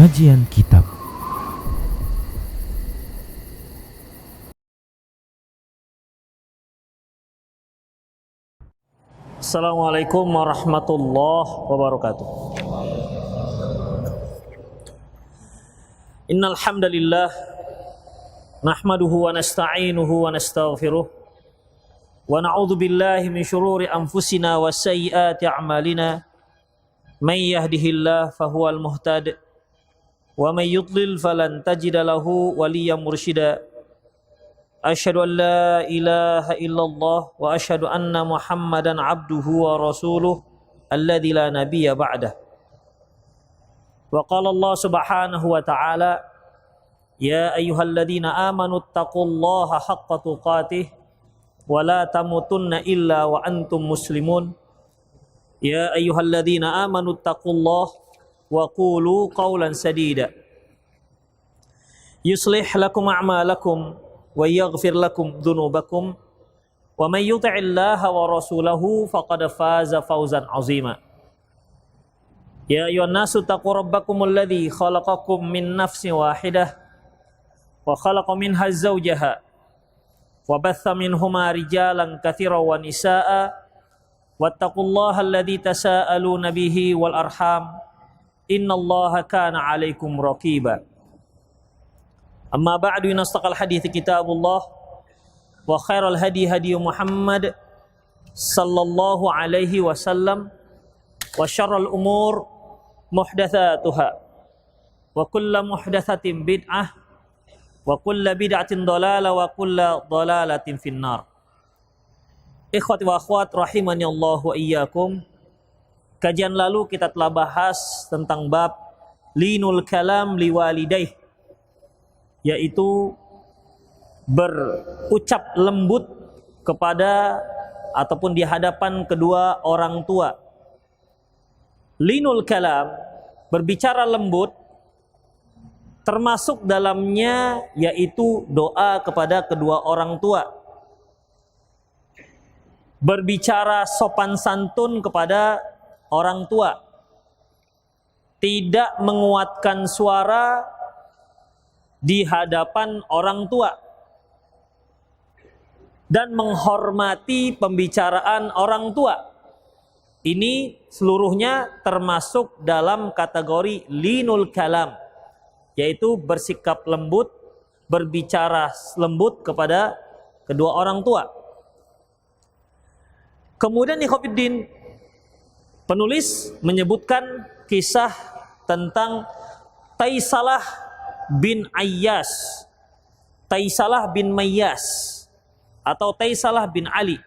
Kajian Kitab. Assalamualaikum warahmatullahi wabarakatuh. Innal hamdalillah nahmaduhu wa nasta'inuhu wa nastaghfiruh wa na'udzu billahi min shururi anfusina wa sayyiati a'malina. May yahdihillahu fahuwal muhtad wa may yudlil falan tajida lahu waliyyan mursyida. Asyhadu an la ilaha illallah wa asyhadu anna Muhammadan abduhu wa rasuluh alladzi la nabiyya ba'dah. Wa qala Allah subhanahu wa ta'ala, ya ayyuhalladzina amanu taqullaha haqqa tuqatih wa la tamutunna illa wa antum muslimun. Ya ayyuhalladzina amanu taqullaha wa qulu qawlan sadida yuslih lakum a'malakum wa yaghfir lakum dhunubakum wa may yuti'illaha wa rasulahu faqad faza fawzan 'azima. Ya ayyuhan nasu taqu rabbakumul ladzi khalaqakum min nafsin wahidah wa khalaqa minha zawjaha wa batha minhuma rijalan katsiran wa nisaa'a wattaqullaha alladzi tasaaluna bihi wal arham innallaha kana 'alaikum raqiba. Amma ba'du, inastaqal hadithi kitabullah wa khairal hadi hadi Muhammad sallallahu alaihi wasallam wa syarrul umur muhdatsatuha wa kullu muhdatsatin bid'ah wa kullu bid'atin dhalalah wa kullu dhalalatin finnar. Ikhwati wa akhwat rahimani Allah wa iyyakum. Kajian lalu kita telah bahas tentang bab linul kalam liwalidayh, yaitu berucap lembut kepada ataupun di hadapan kedua orang tua. Linul kalam, berbicara lembut, termasuk dalamnya yaitu doa kepada kedua orang tua. Berbicara sopan santun kepada orang tua. Tidak menguatkan suara di hadapan orang tua dan menghormati pembicaraan orang tua. Ini seluruhnya termasuk dalam kategori linul kalam, yaitu bersikap lembut, berbicara lembut kepada kedua orang tua. Kemudian ikhwatiddin, penulis menyebutkan kisah tentang Taisalah bin Ayyas, Taisalah bin Mayyas, atau Taisalah bin Ali,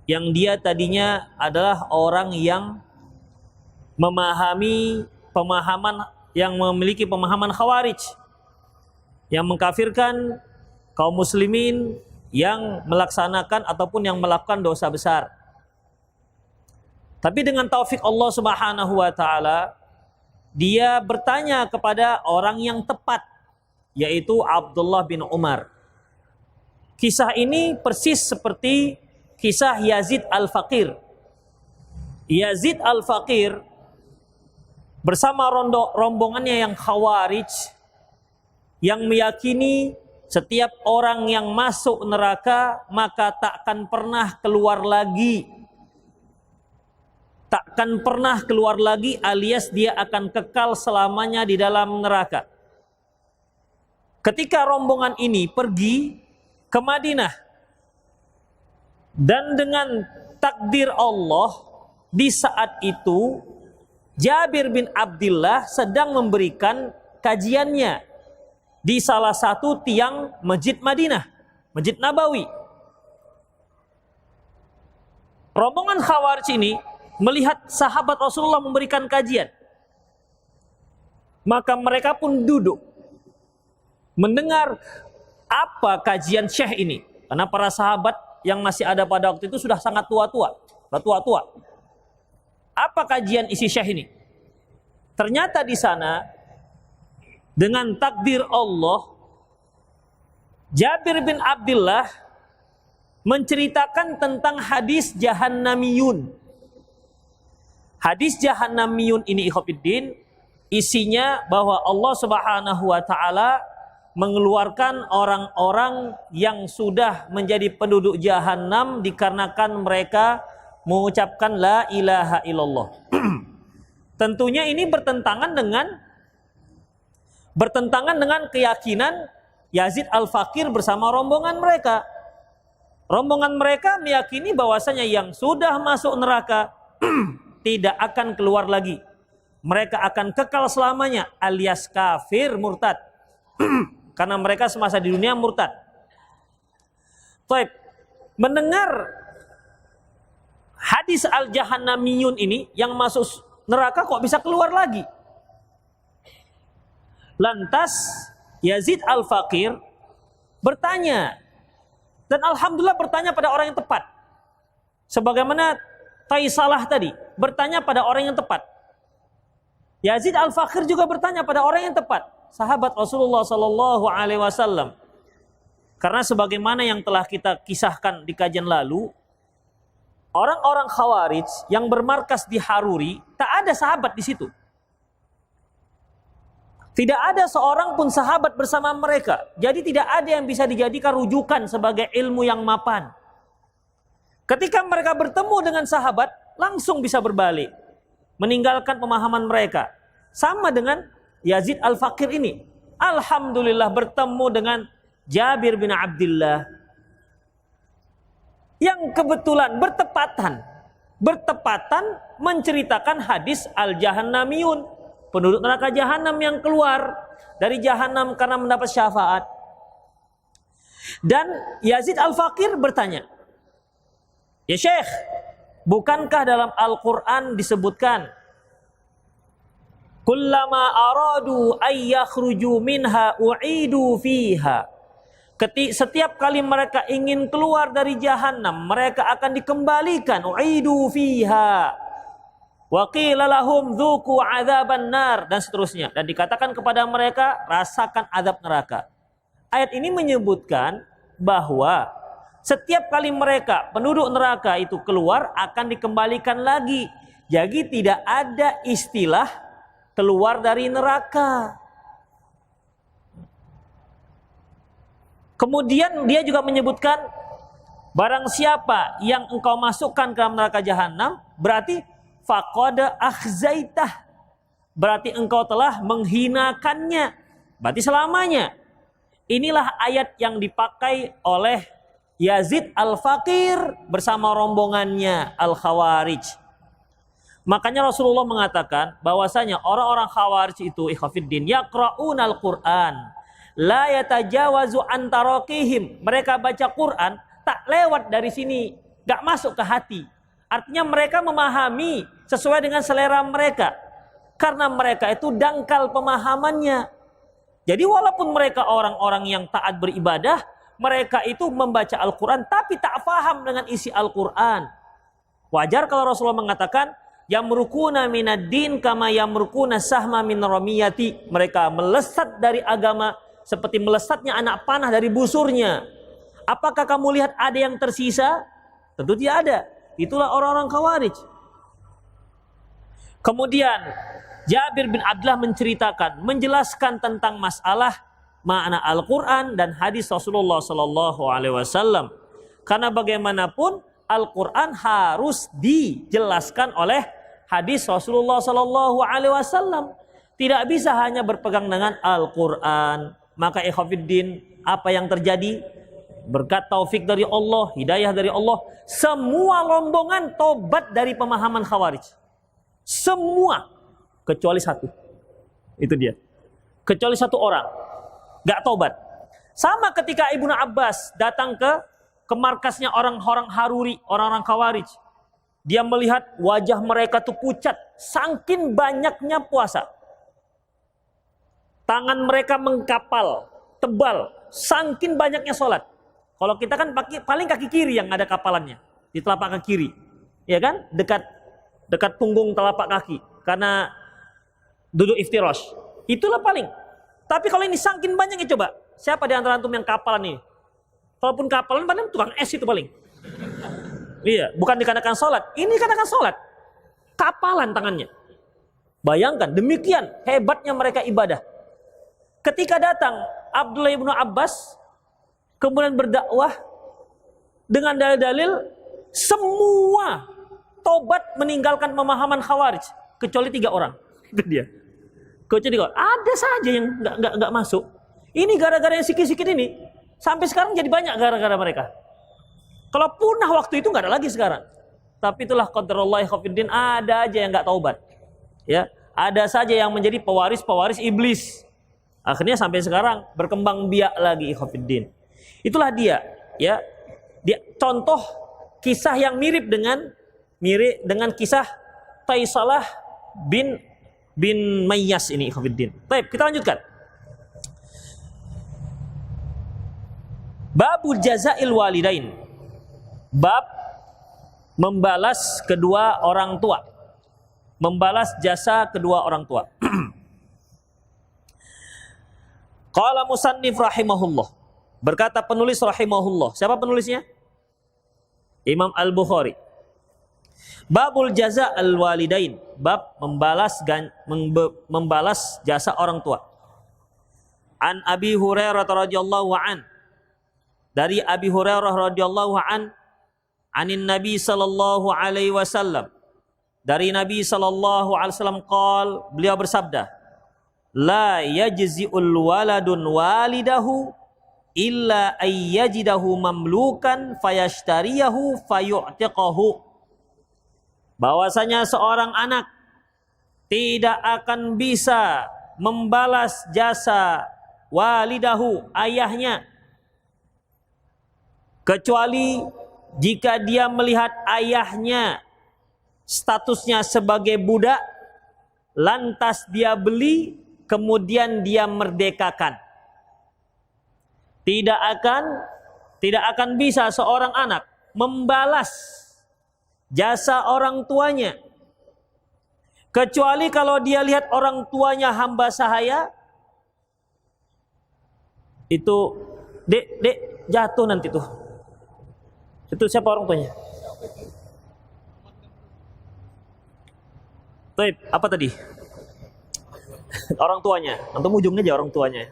yang dia tadinya adalah orang yang memiliki pemahaman Khawarij, yang mengkafirkan kaum muslimin yang melaksanakan ataupun yang melakukan dosa besar. Tapi dengan taufik Allah Subhanahu wa taala, dia bertanya kepada orang yang tepat, yaitu Abdullah bin Umar. Kisah ini persis seperti kisah Yazid al-Faqir. Yazid al-Faqir bersama rombongannya yang Khawarij, yang meyakini setiap orang yang masuk neraka maka takkan pernah keluar lagi. Takkan pernah keluar lagi, alias dia akan kekal selamanya di dalam neraka. Ketika rombongan ini pergi ke Madinah, dan dengan takdir Allah, di saat itu Jabir bin Abdullah sedang memberikan kajiannya di salah satu tiang Masjid Madinah, Masjid Nabawi. Rombongan Khawarij ini melihat sahabat Rasulullah memberikan kajian, maka mereka pun duduk mendengar apa kajian syekh ini, karena para sahabat yang masih ada pada waktu itu sudah sangat tua-tua. Apa kajian isi syekh ini? Ternyata di sana dengan takdir Allah, Jabir bin Abdullah menceritakan tentang hadis Jahannamiyun. Hadis Jahannamiyun ini ikhwatiddin Isinya bahwa Allah Subhanahu wa taala mengeluarkan orang-orang yang sudah menjadi penduduk jahanam dikarenakan mereka mengucapkan la ilaha illallah. Tentunya ini bertentangan dengan keyakinan Yazid Al-Faqir bersama rombongan mereka. Rombongan mereka meyakini bahwasanya yang sudah masuk neraka tidak akan keluar lagi. Mereka akan kekal selamanya alias kafir murtad. Karena mereka semasa di dunia murtad. Baik, mendengar hadis al-jahannamiyun ini yang masuk neraka kok bisa keluar lagi? Lantas Yazid Al-Faqir bertanya, dan alhamdulillah bertanya pada orang yang tepat. Sebagaimana Taisalah tadi bertanya pada orang yang tepat. Yazid Al-Faqir juga bertanya pada orang yang tepat, sahabat Rasulullah sallallahu alaihi wasallam. Karena sebagaimana yang telah kita kisahkan di kajian lalu, orang-orang Khawarij yang bermarkas di Haruri, tak ada sahabat di situ. Tidak ada seorang pun sahabat bersama mereka. Jadi tidak ada yang bisa dijadikan rujukan sebagai ilmu yang mapan. Ketika mereka bertemu dengan sahabat, langsung bisa berbalik. Meninggalkan pemahaman mereka. Sama dengan Yazid Al-Faqir ini. Alhamdulillah bertemu dengan Jabir bin Abdullah. Yang kebetulan bertepatan menceritakan hadis al-jahannamiyun, penduduk neraka jahanam yang keluar dari jahanam karena mendapat syafaat. Dan Yazid Al-Faqir bertanya, "Ya Syekh, bukankah dalam Al-Qur'an disebutkan kullama aradu ay yakhruju minha u'idu fiha?" Setiap kali mereka ingin keluar dari jahanam, mereka akan dikembalikan. U'idu fiha. Wa qila lahum dzuqu adzaban nar, dan seterusnya. Dan dikatakan kepada mereka, rasakan azab neraka. Ayat ini menyebutkan bahwa setiap kali mereka, penduduk neraka itu keluar, akan dikembalikan lagi. Jadi tidak ada istilah keluar dari neraka. Kemudian dia juga menyebutkan, barang siapa yang engkau masukkan ke dalam neraka jahanam, berarti faqad akhzaitah, berarti engkau telah menghinakannya, berarti selamanya. Inilah ayat yang dipakai oleh Yazid Al-Faqir bersama rombongannya Al-Khawarij. Makanya Rasulullah mengatakan bahwasanya orang-orang Khawarij itu ikhwafiddin yaqra'unal Qur'an la yatajawazu antaraqihim. Mereka baca Quran tak lewat dari sini, gak masuk ke hati. Artinya mereka memahami sesuai dengan selera mereka. Karena mereka itu dangkal pemahamannya. Jadi walaupun mereka orang-orang yang taat beribadah, mereka itu membaca Al-Quran tapi tak faham dengan isi Al-Quran. Wajar kalau Rasulullah mengatakan yamrukuna minad din kama yamrukuna sahma min ramiyati. Mereka melesat dari agama seperti melesatnya anak panah dari busurnya. Apakah kamu lihat ada yang tersisa? Tentu tidak ada. Itulah orang-orang Khawarij. Kemudian Jabir bin Abdullah menjelaskan tentang masalah makna Al-Quran dan hadis Rasulullah Sallallahu Alaihi Wasallam. Karena bagaimanapun Al-Quran harus dijelaskan oleh hadis Rasulullah Sallallahu Alaihi Wasallam. Tidak bisa hanya berpegang dengan Al-Quran. Maka ikhwafiddin, apa yang terjadi? Berkat taufik dari Allah, hidayah dari Allah, semua rombongan tobat dari pemahaman Khawarij. Semua kecuali satu. Itu dia. Kecuali satu orang gak tobat. Sama ketika Ibnu Abbas datang ke markasnya orang-orang Haruri, orang-orang Khawarij. Dia melihat wajah mereka tuh pucat saking banyaknya puasa. Tangan mereka mengkapal, tebal, saking banyaknya sholat. Kalau kita kan paling kaki kiri yang ada kapalannya, di telapak kaki kiri, ya kan? Dekat punggung telapak kaki, karena duduk iftirash. Itulah paling. Tapi kalau ini saking banyaknya, coba siapa di antara antum yang kapalan ini? Kalaupun kapalan, paling tukang es itu paling. Iya, bukan dikarenakan sholat. Ini dikarenakan sholat. Kapalan tangannya. Bayangkan, demikian hebatnya mereka ibadah. Ketika datang Abdullah bin Abbas, kemudian berdakwah dengan dalil-dalil, semua tobat meninggalkan pemahaman Khawarij, kecuali 3 orang. Itu dia. Kecuali 3 orang. Ada saja yang nggak masuk. Ini gara-gara yang sikit-sikit ini, sampai sekarang jadi banyak gara-gara mereka. Kalau punah waktu itu nggak ada lagi sekarang. Tapi itulah qadarullah khofiddin, ada aja yang nggak taubat. Ya, ada saja yang menjadi pewaris-pewaris iblis. Akhirnya sampai sekarang berkembang biak lagi khofiddin. Itulah dia, ya. Dia contoh kisah yang mirip dengan kisah Taisalah bin Mayyas ini khofiddin. Baik, kita lanjutkan. Babul jazail walidain. Bab membalas kedua orang tua. Membalas jasa kedua orang tua. Qala musannif rahimahullah. Berkata penulis rahimahullah. Siapa penulisnya? Imam Al-Bukhari. Babul jaza al-walidain. Bab membalas jasa orang tua. An Abi Hurairah radhiyallahu an. Dari Abi Hurairah radhiyallahu an, anin Nabi sallallahu alaihi wasallam. Dari Nabi sallallahu alaihi wasallam beliau bersabda, la yajzi'ul waladun walidahu illa ayyajidahu mamlukan fayashtariyahu fayu'tiqahu. Bahwasanya seorang anak tidak akan bisa membalas jasa walidahu, ayahnya, kecuali jika dia melihat ayahnya statusnya sebagai budak, lantas dia beli, kemudian dia merdekakan. Tidak akan bisa seorang anak membalas jasa orang tuanya, kecuali kalau dia lihat orang tuanya hamba sahaya, itu dek jatuh nanti tuh. Itu siapa orang tuanya? Baik, apa tadi? Orang tuanya. Antum ujungnya aja orang tuanya.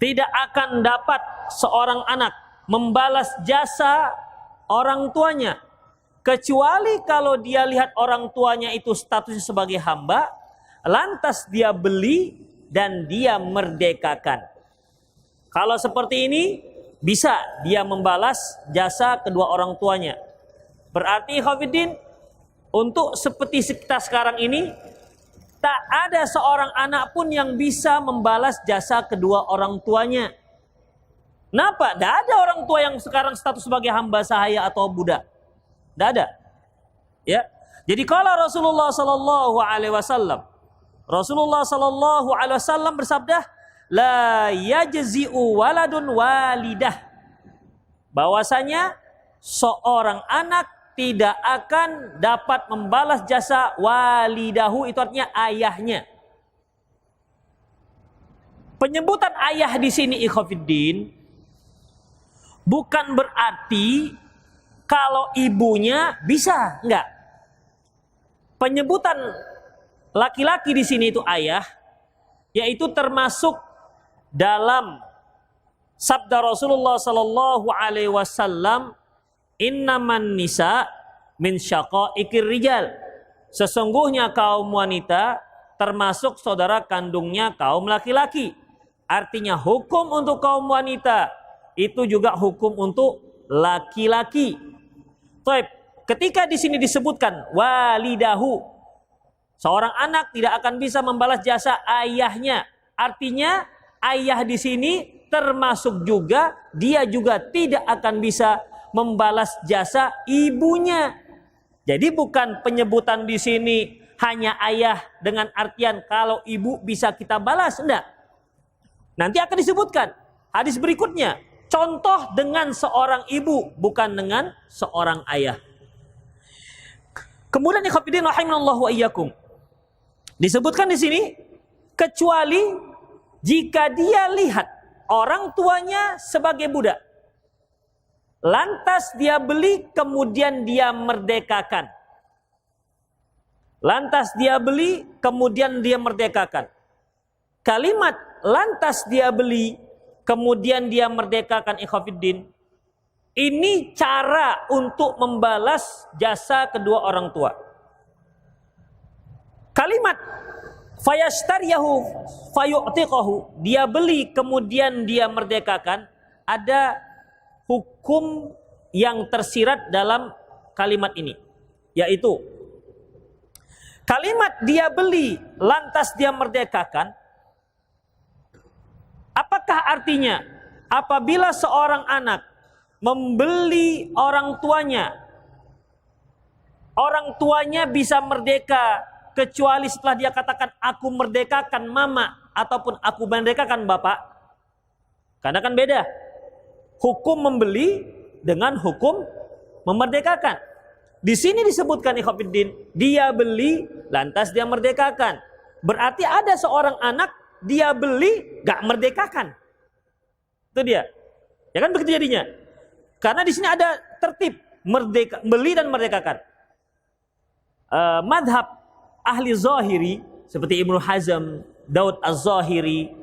Tidak akan dapat seorang anak membalas jasa orang tuanya, kecuali kalau dia lihat orang tuanya itu statusnya sebagai hamba, lantas dia beli dan dia merdekakan. Kalau seperti ini, bisa dia membalas jasa kedua orang tuanya. Berarti khofiddin, untuk seperti kita sekarang ini, tak ada seorang anak pun yang bisa membalas jasa kedua orang tuanya. Kenapa? Tidak ada orang tua yang sekarang status sebagai hamba sahaya atau budak. Tidak ada. Ya. Jadi kalau Rasulullah Sallallahu Alaihi Wasallam bersabda, la yajzi'u waladun walidah. Bahwasanya seorang anak tidak akan dapat membalas jasa walidahu, itu artinya ayahnya. Penyebutan ayah di sini ikhwatiddin bukan berarti kalau ibunya bisa, enggak. Penyebutan laki-laki di sini itu ayah, yaitu termasuk dalam sabda Rasulullah sallallahu alaihi wasallam, innaman nisa min syaqaiqir rijal. Sesungguhnya kaum wanita termasuk saudara kandungnya kaum laki-laki. Artinya hukum untuk kaum wanita itu juga hukum untuk laki-laki. Baik, ketika di sini disebutkan walidahu, seorang anak tidak akan bisa membalas jasa ayahnya. Artinya ayah di sini termasuk juga dia juga tidak akan bisa membalas jasa ibunya. Jadi bukan penyebutan di sini hanya ayah dengan artian kalau ibu bisa kita balas, enggak. Nanti akan disebutkan hadis berikutnya, contoh dengan seorang ibu bukan dengan seorang ayah. Kemudian ikhwatiddin rahimanallahu wa iyyakum, disebutkan di sini kecuali jika dia lihat orang tuanya sebagai budak, lantas dia beli kemudian dia merdekakan. lantas dia beli, kemudian dia merdekakan. Kalimat lantas dia beli, kemudian dia merdekakan, ikhwatiddin, ini cara untuk membalas jasa kedua orang tua. Kalimat fayashtariyahu fayu'tiqahu, dia beli kemudian dia merdekakan, ada hukum yang tersirat dalam kalimat ini, yaitu kalimat dia beli lantas dia merdekakan. Apakah artinya apabila seorang anak membeli orang tuanya bisa merdeka kecuali setelah dia katakan aku merdekakan mama ataupun aku merdekakan bapak? Karena kan beda hukum membeli dengan hukum memerdekakan. Di sini disebutkan, ikhwatiddin, dia beli lantas dia merdekakan. Berarti ada seorang anak dia beli gak merdekakan. Itu dia. Ya kan begitu jadinya. Karena di sini ada tertib beli dan merdekakan. Madhab ahli zahiri seperti Ibnu Hazm, Daud Az-Zahiri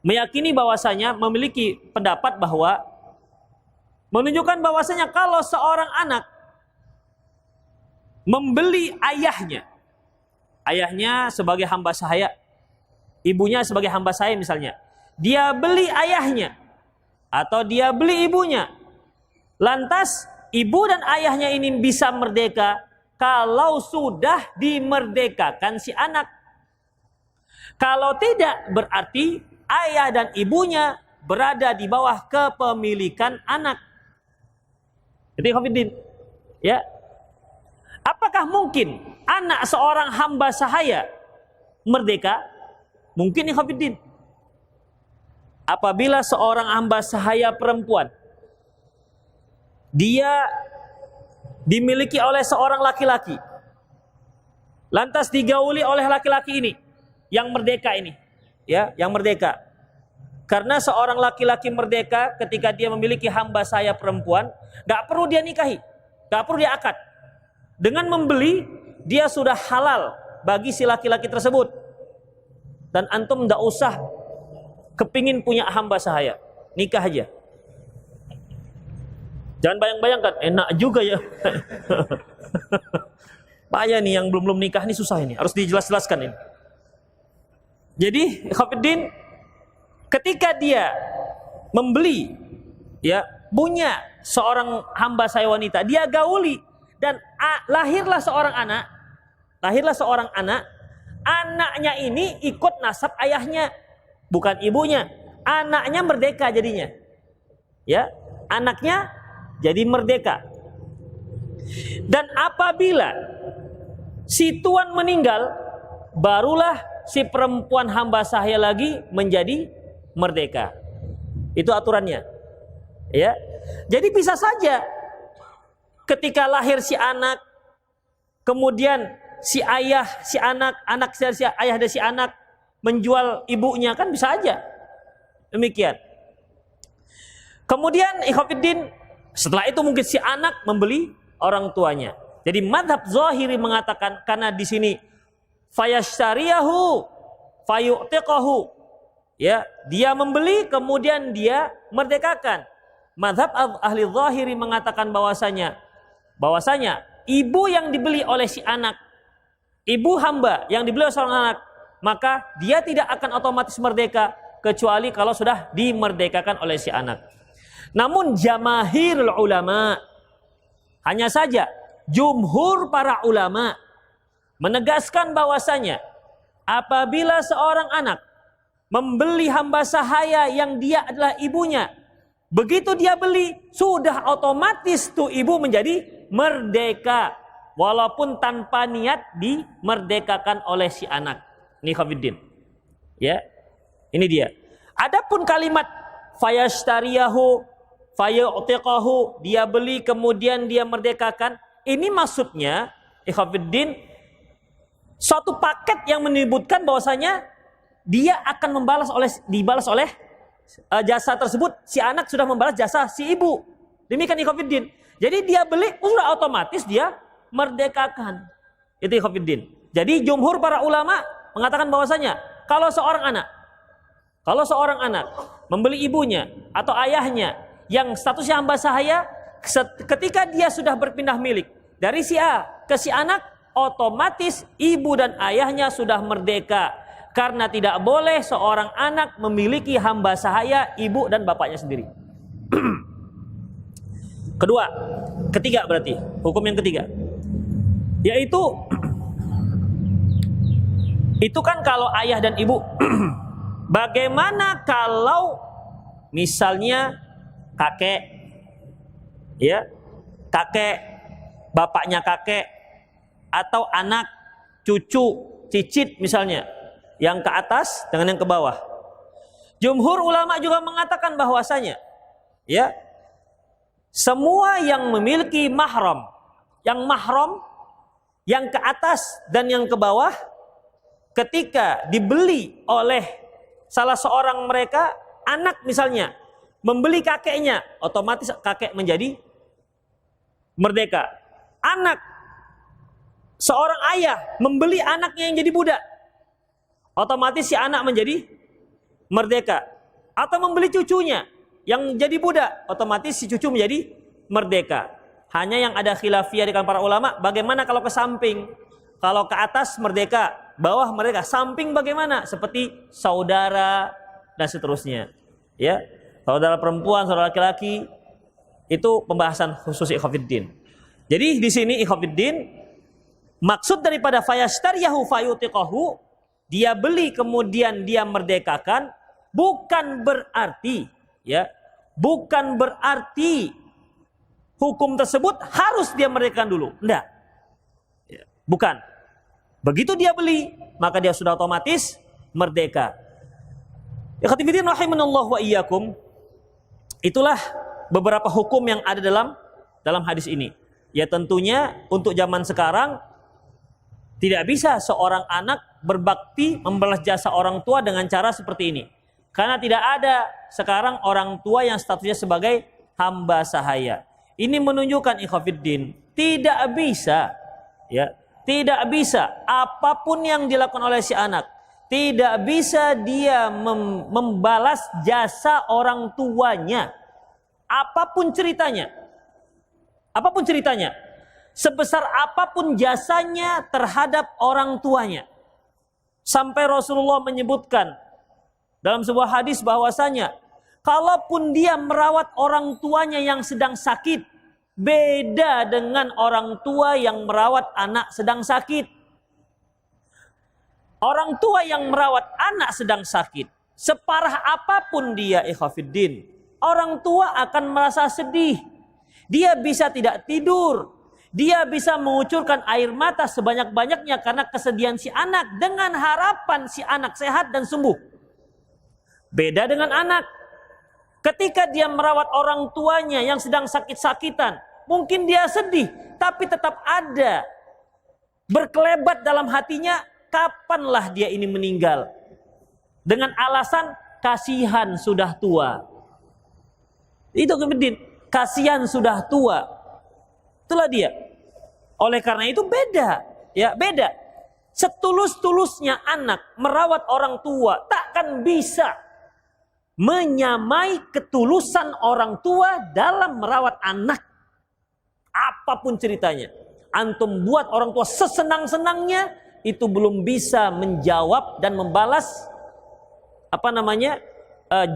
meyakini bahwasanya, memiliki pendapat bahwa menunjukkan bahwasanya kalau seorang anak membeli ayahnya sebagai hamba sahaya, ibunya sebagai hamba sahaya misalnya, dia beli ayahnya atau dia beli ibunya, lantas ibu dan ayahnya ini bisa merdeka kalau sudah dimerdekakan si anak. Kalau tidak, berarti ayah dan ibunya berada di bawah kepemilikan anak. Itu ikhwatiddin. Ya. Apakah mungkin anak seorang hamba sahaya merdeka? Mungkin, ikhwatiddin. Apabila seorang hamba sahaya perempuan dia dimiliki oleh seorang laki-laki, lantas digauli oleh laki-laki ini yang merdeka ini, ya, yang merdeka. Karena seorang laki-laki merdeka ketika dia memiliki hamba sahaya perempuan, gak perlu dia nikahi, gak perlu dia akad. Dengan membeli, dia sudah halal bagi si laki-laki tersebut. Dan antum gak usah kepingin punya hamba sahaya, nikah aja. Jangan bayang-bayangkan, enak juga ya. Payah nih yang belum nikah nih, susah ini, harus dijelas-jelaskan ini. Jadi, ikhwatiddin, ketika dia membeli, ya, punya seorang hamba sahaya wanita, dia gauli dan lahirlah seorang anak, anaknya ini ikut nasab ayahnya, bukan ibunya. Anaknya merdeka jadinya. Ya, anaknya jadi merdeka. Dan apabila si tuan meninggal, barulah si perempuan hamba sahaya lagi menjadi merdeka. Itu aturannya. Ya. Jadi bisa saja ketika lahir si anak, kemudian si ayah, si anak ayah dan si anak menjual ibunya, kan bisa aja. Demikian. Kemudian ikhwatiddin, setelah itu mungkin si anak membeli orang tuanya. Jadi madhab zahiri mengatakan, karena di sini fayashtariyahu fayu'tiqahu, ya, dia membeli kemudian dia merdekakan. Madhab ahli zahiri mengatakan bahwasanya ibu yang dibeli oleh si anak, ibu hamba yang dibeli oleh seorang anak, maka dia tidak akan otomatis merdeka kecuali kalau sudah dimerdekakan oleh si anak. Namun jamaahirul ulama, hanya saja jumhur para ulama menegaskan bahwasanya apabila seorang anak membeli hamba sahaya yang dia adalah ibunya, begitu dia beli, sudah otomatis tuh ibu menjadi merdeka walaupun tanpa niat dimerdekakan oleh si anak. Ini ikhwatiddin. Ya. Ini dia. Adapun kalimat fayashtariyahu fayu'tiqahu, dia beli kemudian dia merdekakan, ini maksudnya ikhwatiddin suatu paket yang menyebutkan bahwasanya dia akan dibalas oleh jasa tersebut. Si anak sudah membalas jasa si ibu. Demikian ikhwatiddin. Jadi dia beli sudah otomatis dia merdekakan. Itu ikhwatiddin. Jadi jumhur para ulama mengatakan bahwasanya kalau seorang anak membeli ibunya atau ayahnya yang statusnya hamba sahaya, ketika dia sudah berpindah milik dari si A ke si anak, otomatis ibu dan ayahnya sudah merdeka. Karena tidak boleh seorang anak memiliki hamba sahaya ibu dan bapaknya sendiri. Ketiga berarti, hukum yang ketiga. Yaitu, itu kan kalau ayah dan ibu. Bagaimana kalau misalnya kakek, ya, kakek, bapaknya kakek, atau anak, cucu, cicit misalnya, yang ke atas dengan yang ke bawah. Jumhur ulama juga mengatakan bahwasanya, ya, semua yang memiliki mahram, yang ke atas dan yang ke bawah, ketika dibeli oleh salah seorang mereka, anak misalnya membeli kakeknya, otomatis kakek menjadi merdeka. Anak, seorang ayah membeli anaknya yang jadi budak, otomatis si anak menjadi merdeka. Atau membeli cucunya yang jadi budak, otomatis si cucu menjadi merdeka. Hanya yang ada khilafiyah di kalangan para ulama, bagaimana kalau ke samping? Kalau ke atas merdeka, bawah merdeka, samping bagaimana? Seperti saudara dan seterusnya. Ya, saudara perempuan, saudara laki-laki, itu pembahasan khusus ikhwafiddin. Jadi di sini ikhwafiddin, maksud daripada fayashtariyahu fayutiqahu, dia beli kemudian dia merdekakan, bukan berarti, ya, bukan berarti hukum tersebut harus dia merdekakan dulu. Enggak. Ya, bukan. Begitu dia beli, maka dia sudah otomatis merdeka. Ikhwatifiddin rahimanallah wa iyyakum. Itulah beberapa hukum yang ada dalam hadis ini. Ya tentunya untuk zaman sekarang tidak bisa seorang anak berbakti membalas jasa orang tua dengan cara seperti ini. Karena tidak ada sekarang orang tua yang statusnya sebagai hamba sahaya. Ini menunjukkan ikhwafiddin, tidak bisa, ya, tidak bisa apapun yang dilakukan oleh si anak, tidak bisa dia membalas jasa orang tuanya. Apapun ceritanya. Apapun ceritanya. Sebesar apapun jasanya terhadap orang tuanya. Sampai Rasulullah menyebutkan dalam sebuah hadis bahwasanya kalaupun dia merawat orang tuanya yang sedang sakit, beda dengan orang tua yang merawat anak sedang sakit. Orang tua yang merawat anak sedang sakit, separah apapun dia ikhwafiddin, orang tua akan merasa sedih. Dia bisa tidak tidur. Dia bisa mengucurkan air mata sebanyak-banyaknya karena kesedihan si anak dengan harapan si anak sehat dan sembuh. Beda dengan anak. Ketika dia merawat orang tuanya yang sedang sakit-sakitan, mungkin dia sedih, tapi tetap ada berkelebat dalam hatinya, kapanlah dia ini meninggal. Dengan alasan kasihan sudah tua. Itu kemudian kasihan sudah tua. Itulah dia. Oleh karena itu beda, ya beda. Setulus-tulusnya anak merawat orang tua takkan bisa menyamai ketulusan orang tua dalam merawat anak. Apapun ceritanya, antum buat orang tua sesenang-senangnya, itu belum bisa menjawab dan membalas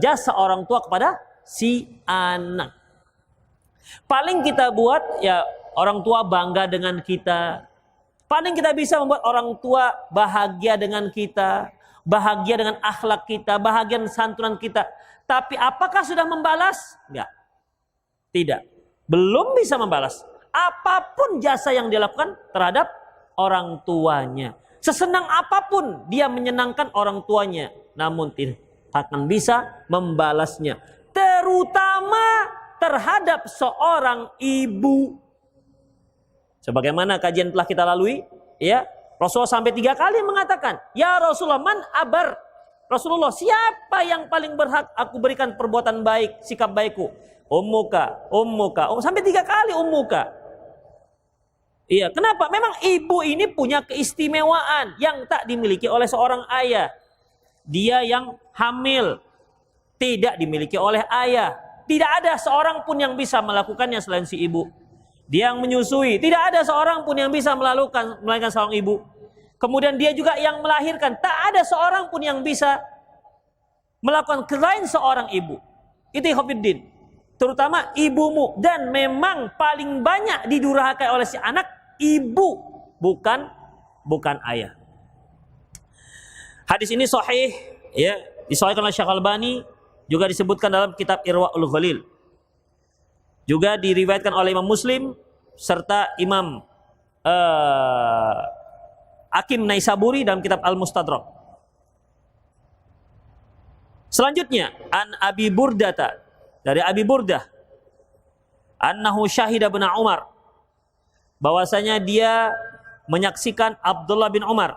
jasa orang tua kepada si anak. Paling kita buat ya orang tua bangga dengan kita. Paling kita bisa membuat orang tua bahagia dengan kita, bahagia dengan akhlak kita, bahagia dengan santunan kita. Tapi apakah sudah membalas? Enggak. Tidak. Belum bisa membalas. Apapun jasa yang dilakukan terhadap orang tuanya. Sesenang apapun dia menyenangkan orang tuanya. Namun tidak akan bisa membalasnya. Terutama terhadap seorang ibu. Sebagaimana kajian telah kita lalui, ya, Rasulullah sampai 3 kali mengatakan, "Ya Rasulullah, man abar?" Rasulullah, siapa yang paling berhak aku berikan perbuatan baik, sikap baikku? Ummuka, ummuka. Sampai 3 kali ummuka. Iya, kenapa? Memang ibu ini punya keistimewaan yang tak dimiliki oleh seorang ayah. Dia yang hamil tidak dimiliki oleh ayah. Tidak ada seorang pun yang bisa melakukannya selain si ibu. Dia yang menyusui, tidak ada seorang pun yang bisa melainkan seorang ibu. Kemudian dia juga yang melahirkan, tak ada seorang pun yang bisa melakukan selain seorang ibu. Itu ikhwatiddin, terutama ibumu. Dan memang paling banyak didurhakai oleh si anak ibu, bukan ayah. Hadis ini sahih, ya, disahihkan oleh Syekh Albani, juga disebutkan dalam kitab Irwaul Ghalil. Juga diriwayatkan oleh Imam Muslim serta Imam Hakim Naisaburi dalam kitab Al-Mustadrak. Selanjutnya, an Abi Burdata, dari Abi Burdah, annahu syahida bin Umar, bahwasanya dia menyaksikan Abdullah bin Umar,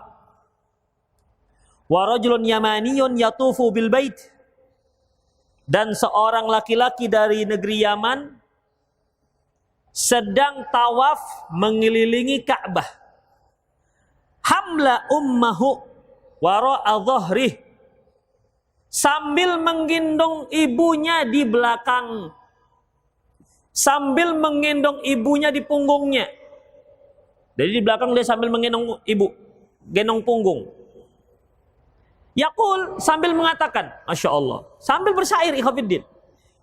wa rajulun yamaniyun yatufu bil bait, dan seorang laki-laki dari negeri Yaman sedang tawaf mengelilingi Ka'bah, hamla ummahu wara'a dhahrih, sambil menggendong ibunya di belakang, sambil menggendong ibunya di punggungnya. Jadi di belakang dia sambil menggendong ibu, gendong punggung. Yaqul, sambil mengatakan, Masya Allah, sambil bersyair ikhwatiddin.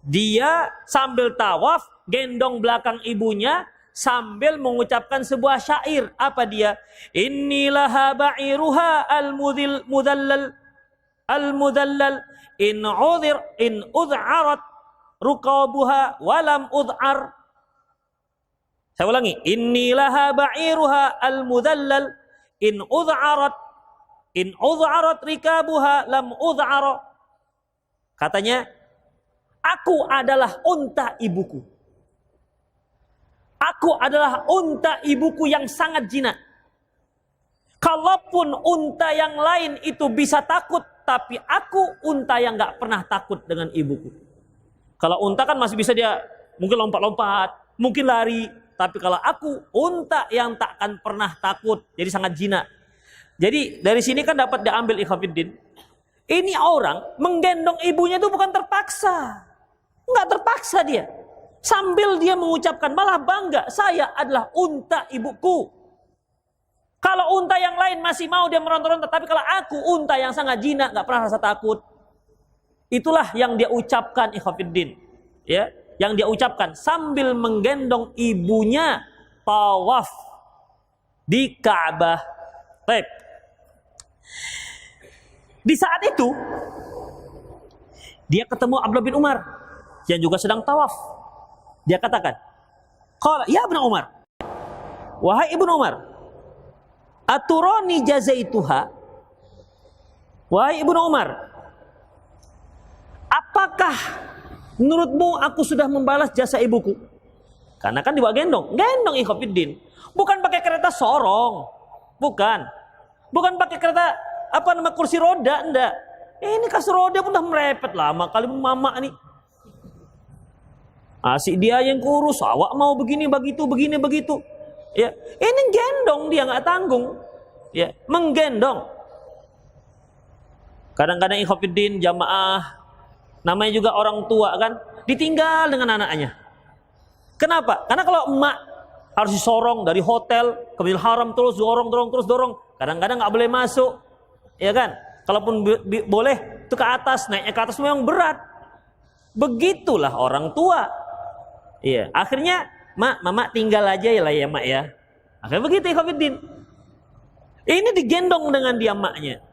Dia sambil tawaf, gendong belakang ibunya, sambil mengucapkan sebuah syair. Apa dia? Innilaha ba'iruha al-mudallal in ud'arat ruqabuha walam ud'ar. Saya ulangi, innilaha ba'iruha al-mudallal in ud'arat rikabuha lam ud'ara. Katanya, aku adalah unta ibuku. Aku adalah unta ibuku yang sangat jinak. Kalaupun unta yang lain itu bisa takut, tapi aku unta yang gak pernah takut dengan ibuku. Kalau unta kan masih bisa dia mungkin lompat-lompat, mungkin lari. Tapi kalau aku unta yang takkan pernah takut, jadi sangat jinak. Jadi dari sini kan dapat diambil ikhwatiddin. Ini orang menggendong ibunya itu bukan terpaksa. Enggak terpaksa dia. Sambil dia mengucapkan, malah bangga, saya adalah unta ibuku. Kalau unta yang lain masih mau dia meronta-ronta, tapi kalau aku unta yang sangat jinak, enggak pernah rasa takut. Itulah yang dia ucapkan ikhwatiddin. Ya, yang dia ucapkan sambil menggendong ibunya tawaf di Ka'bah. Baik. Di saat itu dia ketemu Abdullah bin Umar yang juga sedang tawaf. Dia katakan, qala ya Ibnu Umar, wahai Ibnu Umar, aturani jazaituha. Wahai Ibnu Umar, apakah menurutmu aku sudah membalas jasa ibuku? Karena kan dibawa gendong ikhwatiddin. Bukan pakai kereta sorong. Bukan pakai kereta kursi roda, enggak. Ini kasur roda pun udah merepet lama kali mama nih. Asik dia yang kurus, awak mau begini begitu. Ya, ini gendong dia nggak tanggung. Ya, menggendong. Kadang-kadang ikhwatiddin jamaah namanya juga orang tua kan, ditinggal dengan anaknya. Kenapa? Karena kalau emak harus disorong dari hotel ke Masjidil Haram, terus dorong. Kadang-kadang nggak boleh masuk, ya kan? Kalaupun boleh, itu ke atas, naiknya ke atas memang berat. Begitulah orang tua. Iya, akhirnya mama tinggal aja ya lah ya mak ya. Akhirnya begitu ikhwatiddin. Ini digendong dengan dia maknya.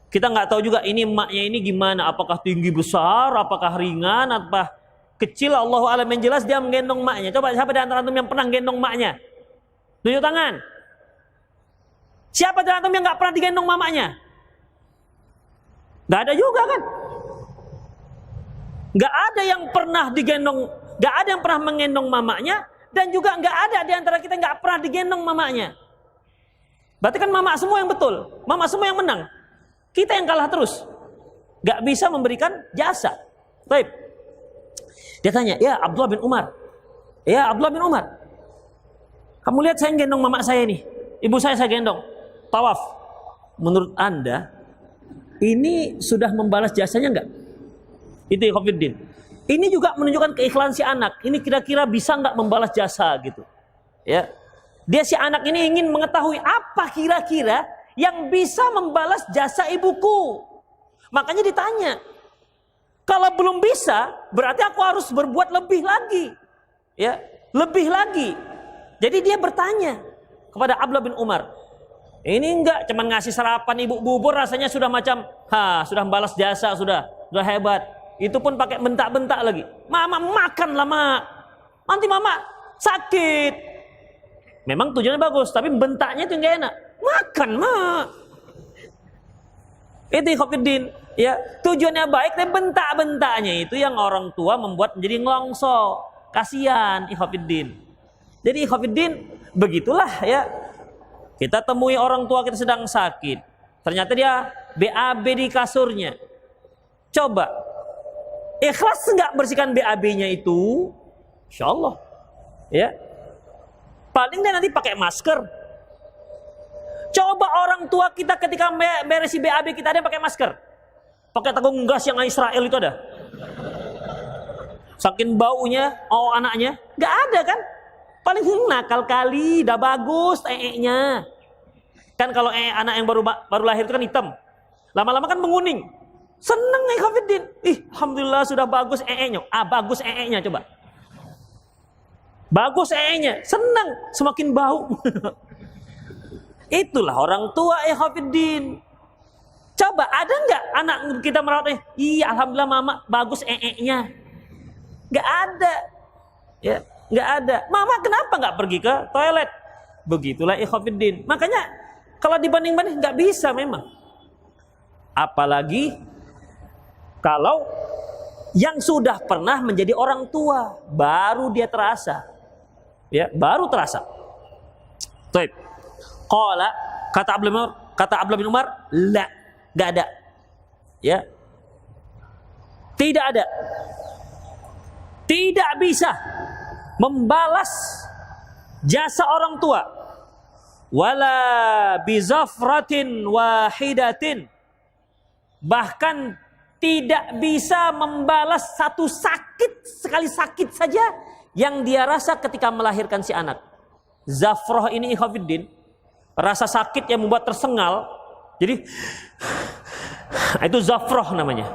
Kita nggak tahu juga ini maknya ini gimana, apakah tinggi besar, apakah ringan, apakah kecil, Allahu a'lam. Yang jelas dia menggendong maknya. Coba siapa di antara antum yang pernah gendong maknya? Tunjuk tangan. Siapa di antara antum yang nggak pernah digendong mamanya? Nggak ada juga kan? Nggak ada yang pernah digendong, nggak ada yang pernah menggendong mamanya, dan juga nggak ada di antara kita nggak pernah digendong mamanya. Berarti kan mama semua yang betul, mama semua yang menang. Kita yang kalah terus, nggak bisa memberikan jasa. Baik. Dia tanya, ya Abdullah bin Umar, Kamu lihat saya gendong mama saya nih, ibu saya gendong, tawaf. Menurut Anda, ini sudah membalas jasanya enggak? Itu ikhwatiddin. Ini juga menunjukkan keikhlasan si anak. Ini kira-kira bisa enggak membalas jasa gitu. Ya. Dia si anak ini ingin mengetahui apa kira-kira yang bisa membalas jasa ibuku. Makanya ditanya. Kalau belum bisa, berarti aku harus berbuat lebih lagi. Ya, lebih lagi. Jadi dia bertanya kepada Abdullah bin Umar. Ini enggak cuman ngasih sarapan ibu bubur rasanya sudah macam, sudah membalas jasa, sudah hebat. Itu pun pakai bentak-bentak lagi. Mama makanlah, Mak. Nanti Mama sakit. Memang tujuannya bagus, tapi bentaknya itu enggak enak. Makan, Mak. Itu ikhwatiddin. Ya, tujuannya baik, tapi bentak-bentaknya itu yang orang tua membuat menjadi ngelongso. Kasihan ikhwatiddin. Jadi ikhwatiddin, begitulah ya. Kita temui orang tua kita sedang sakit. Ternyata dia BAB di kasurnya. Coba, ikhlas enggak bersihkan BAB-nya itu? Insyaallah. Ya. Paling dia nanti pakai masker. Coba orang tua kita ketika beresi BAB kita ada yang pakai masker. Pakai tabung gas yang Israel itu ada. Saking baunya, anaknya, nggak ada kan? Paling nakal kali, dah bagus nya. Kan kalau anak yang baru lahir itu kan hitam. Lama-lama kan menguning. Seneng ikhwatiddin. Alhamdulillah sudah bagus nya. Bagus nya coba. Bagus nya, seneng, semakin bau. Itulah orang tua ikhwatiddin. Coba ada nggak anak kita merawat? Iya, alhamdulillah mama bagus nya. Nggak ada, ya nggak ada. Mama kenapa nggak pergi ke toilet? Begitulah ikhwatiddin. Makanya kalau dibanding-banding nggak bisa memang. Apalagi kalau yang sudah pernah menjadi orang tua, baru dia terasa, ya baru terasa. Baik. Qala kata Abdullah bin Umar, la, nggak ada, ya, tidak ada, tidak bisa membalas jasa orang tua, wala bizafratin wahidatin, bahkan tidak bisa membalas satu sekali sakit saja yang dia rasa ketika melahirkan si anak. Zafrah ini ikhwatiddin, rasa sakit yang membuat tersengal. Jadi itu zafrah namanya,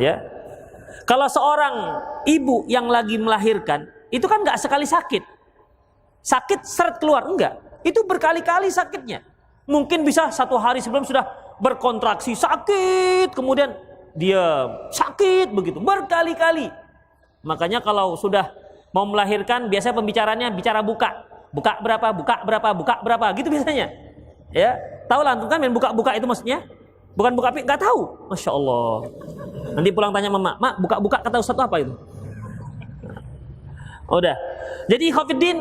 ya. Kalau seorang ibu yang lagi melahirkan, itu kan nggak sekali sakit seret keluar, enggak. Itu berkali-kali sakitnya. Mungkin bisa 1 hari sebelum sudah berkontraksi sakit, kemudian dia sakit begitu berkali-kali. Makanya kalau sudah mau melahirkan, biasanya pembicaranya bicara buka berapa gitu biasanya. Ya, tahu lah kan main buka-buka itu maksudnya? Bukan buka nggak tahu. Masya Allah. Nanti pulang tanya mama, mak buka-buka kata Ustaz apa itu? Udah. Jadi ikhwatiddin,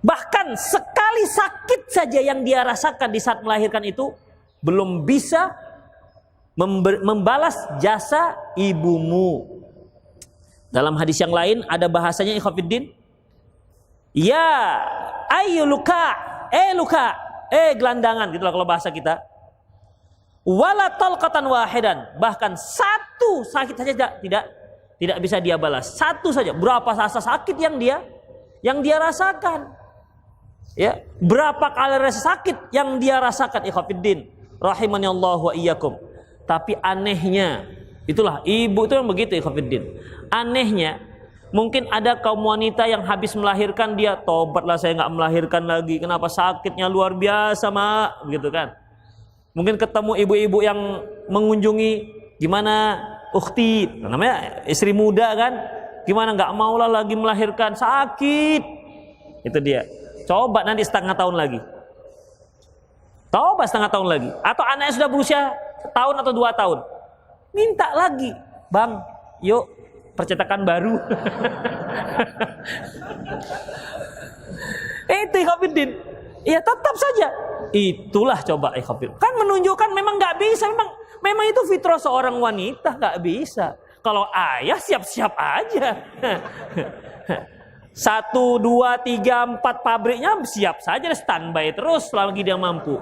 bahkan sekali sakit saja yang dia rasakan di saat melahirkan itu belum bisa membalas jasa ibumu. Dalam hadis yang lain ada bahasanya ikhwatiddin, ya ayu luka, gelandangan gitulah kalau bahasa kita. Wala talqatan wahidan, bahkan satu sakit saja tidak bisa dia balas. Satu saja, berapa rasa sakit yang dia rasakan. Ya, berapa kali rasa sakit yang dia rasakan ikhwatiddin, rahimani Allah wa iyyakum. Tapi anehnya, itulah ibu itu yang begitu ikhwatiddin. Anehnya, mungkin ada kaum wanita yang habis melahirkan dia, tobatlah saya nggak melahirkan lagi. Kenapa sakitnya luar biasa, mak? Gitu kan? Mungkin ketemu ibu-ibu yang mengunjungi, gimana ukhti, namanya istri muda kan? Gimana nggak maulah lagi melahirkan, sakit. Itu dia. Coba nanti setengah tahun lagi. Coba setengah tahun lagi. Atau anaknya sudah berusia tahun atau 2 tahun. Minta lagi, bang, yuk percetakan baru. Itu ikhwatiddin. Ya tetap saja. Itulah coba ikhwatiddin. Kan menunjukkan memang nggak bisa. Memang itu fitrah seorang wanita, nggak bisa. Kalau ayah siap-siap aja. 1, 2, 3, 4 pabriknya siap saja standby terus selagi dia mampu.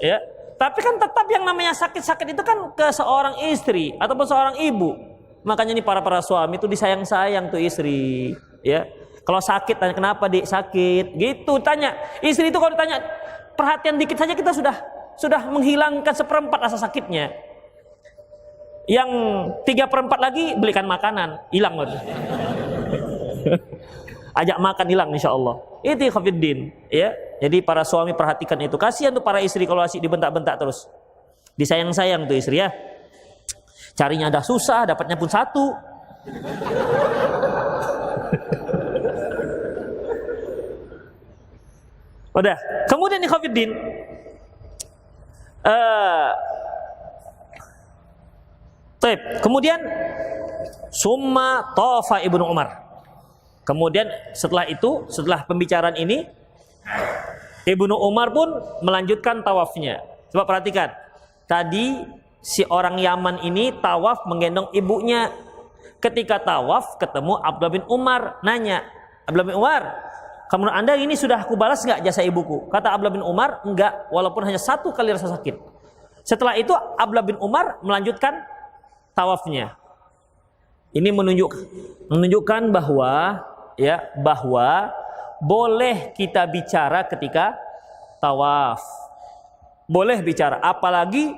Ya. Tapi kan tetap yang namanya sakit-sakit itu kan ke seorang istri ataupun seorang ibu. Makanya nih para suami itu disayang-sayang tuh istri, ya. Kalau sakit tanya kenapa Dik sakit, gitu tanya. Istri itu kalau ditanya perhatian dikit saja kita sudah menghilangkan 1/4 rasa sakitnya. Yang 3/4 lagi belikan makanan, hilang loh. Ajak makan hilang insyaallah. Itu khafiddin, ya. Jadi para suami perhatikan itu. Kasihan tuh para istri kalau asik dibentak-bentak terus. Disayang-sayang tuh istri ya. Carinya dah susah, dapatnya pun 1. Udah. Kemudian khafiddin kemudian summa tafa Ibnu Umar. Kemudian setelah itu, setelah pembicaraan ini, Ibnu Umar pun melanjutkan tawafnya. Coba perhatikan. Tadi si orang Yaman ini tawaf menggendong ibunya. Ketika tawaf ketemu Abdullah bin Umar, nanya, Abdullah bin Umar, menurut Anda ini sudah aku balas nggak jasa ibuku? Kata Abdullah bin Umar, enggak, walaupun hanya 1 kali rasa sakit. Setelah itu Abdullah bin Umar melanjutkan tawafnya. Ini menunjukkan bahwa boleh kita bicara ketika tawaf. Boleh bicara, apalagi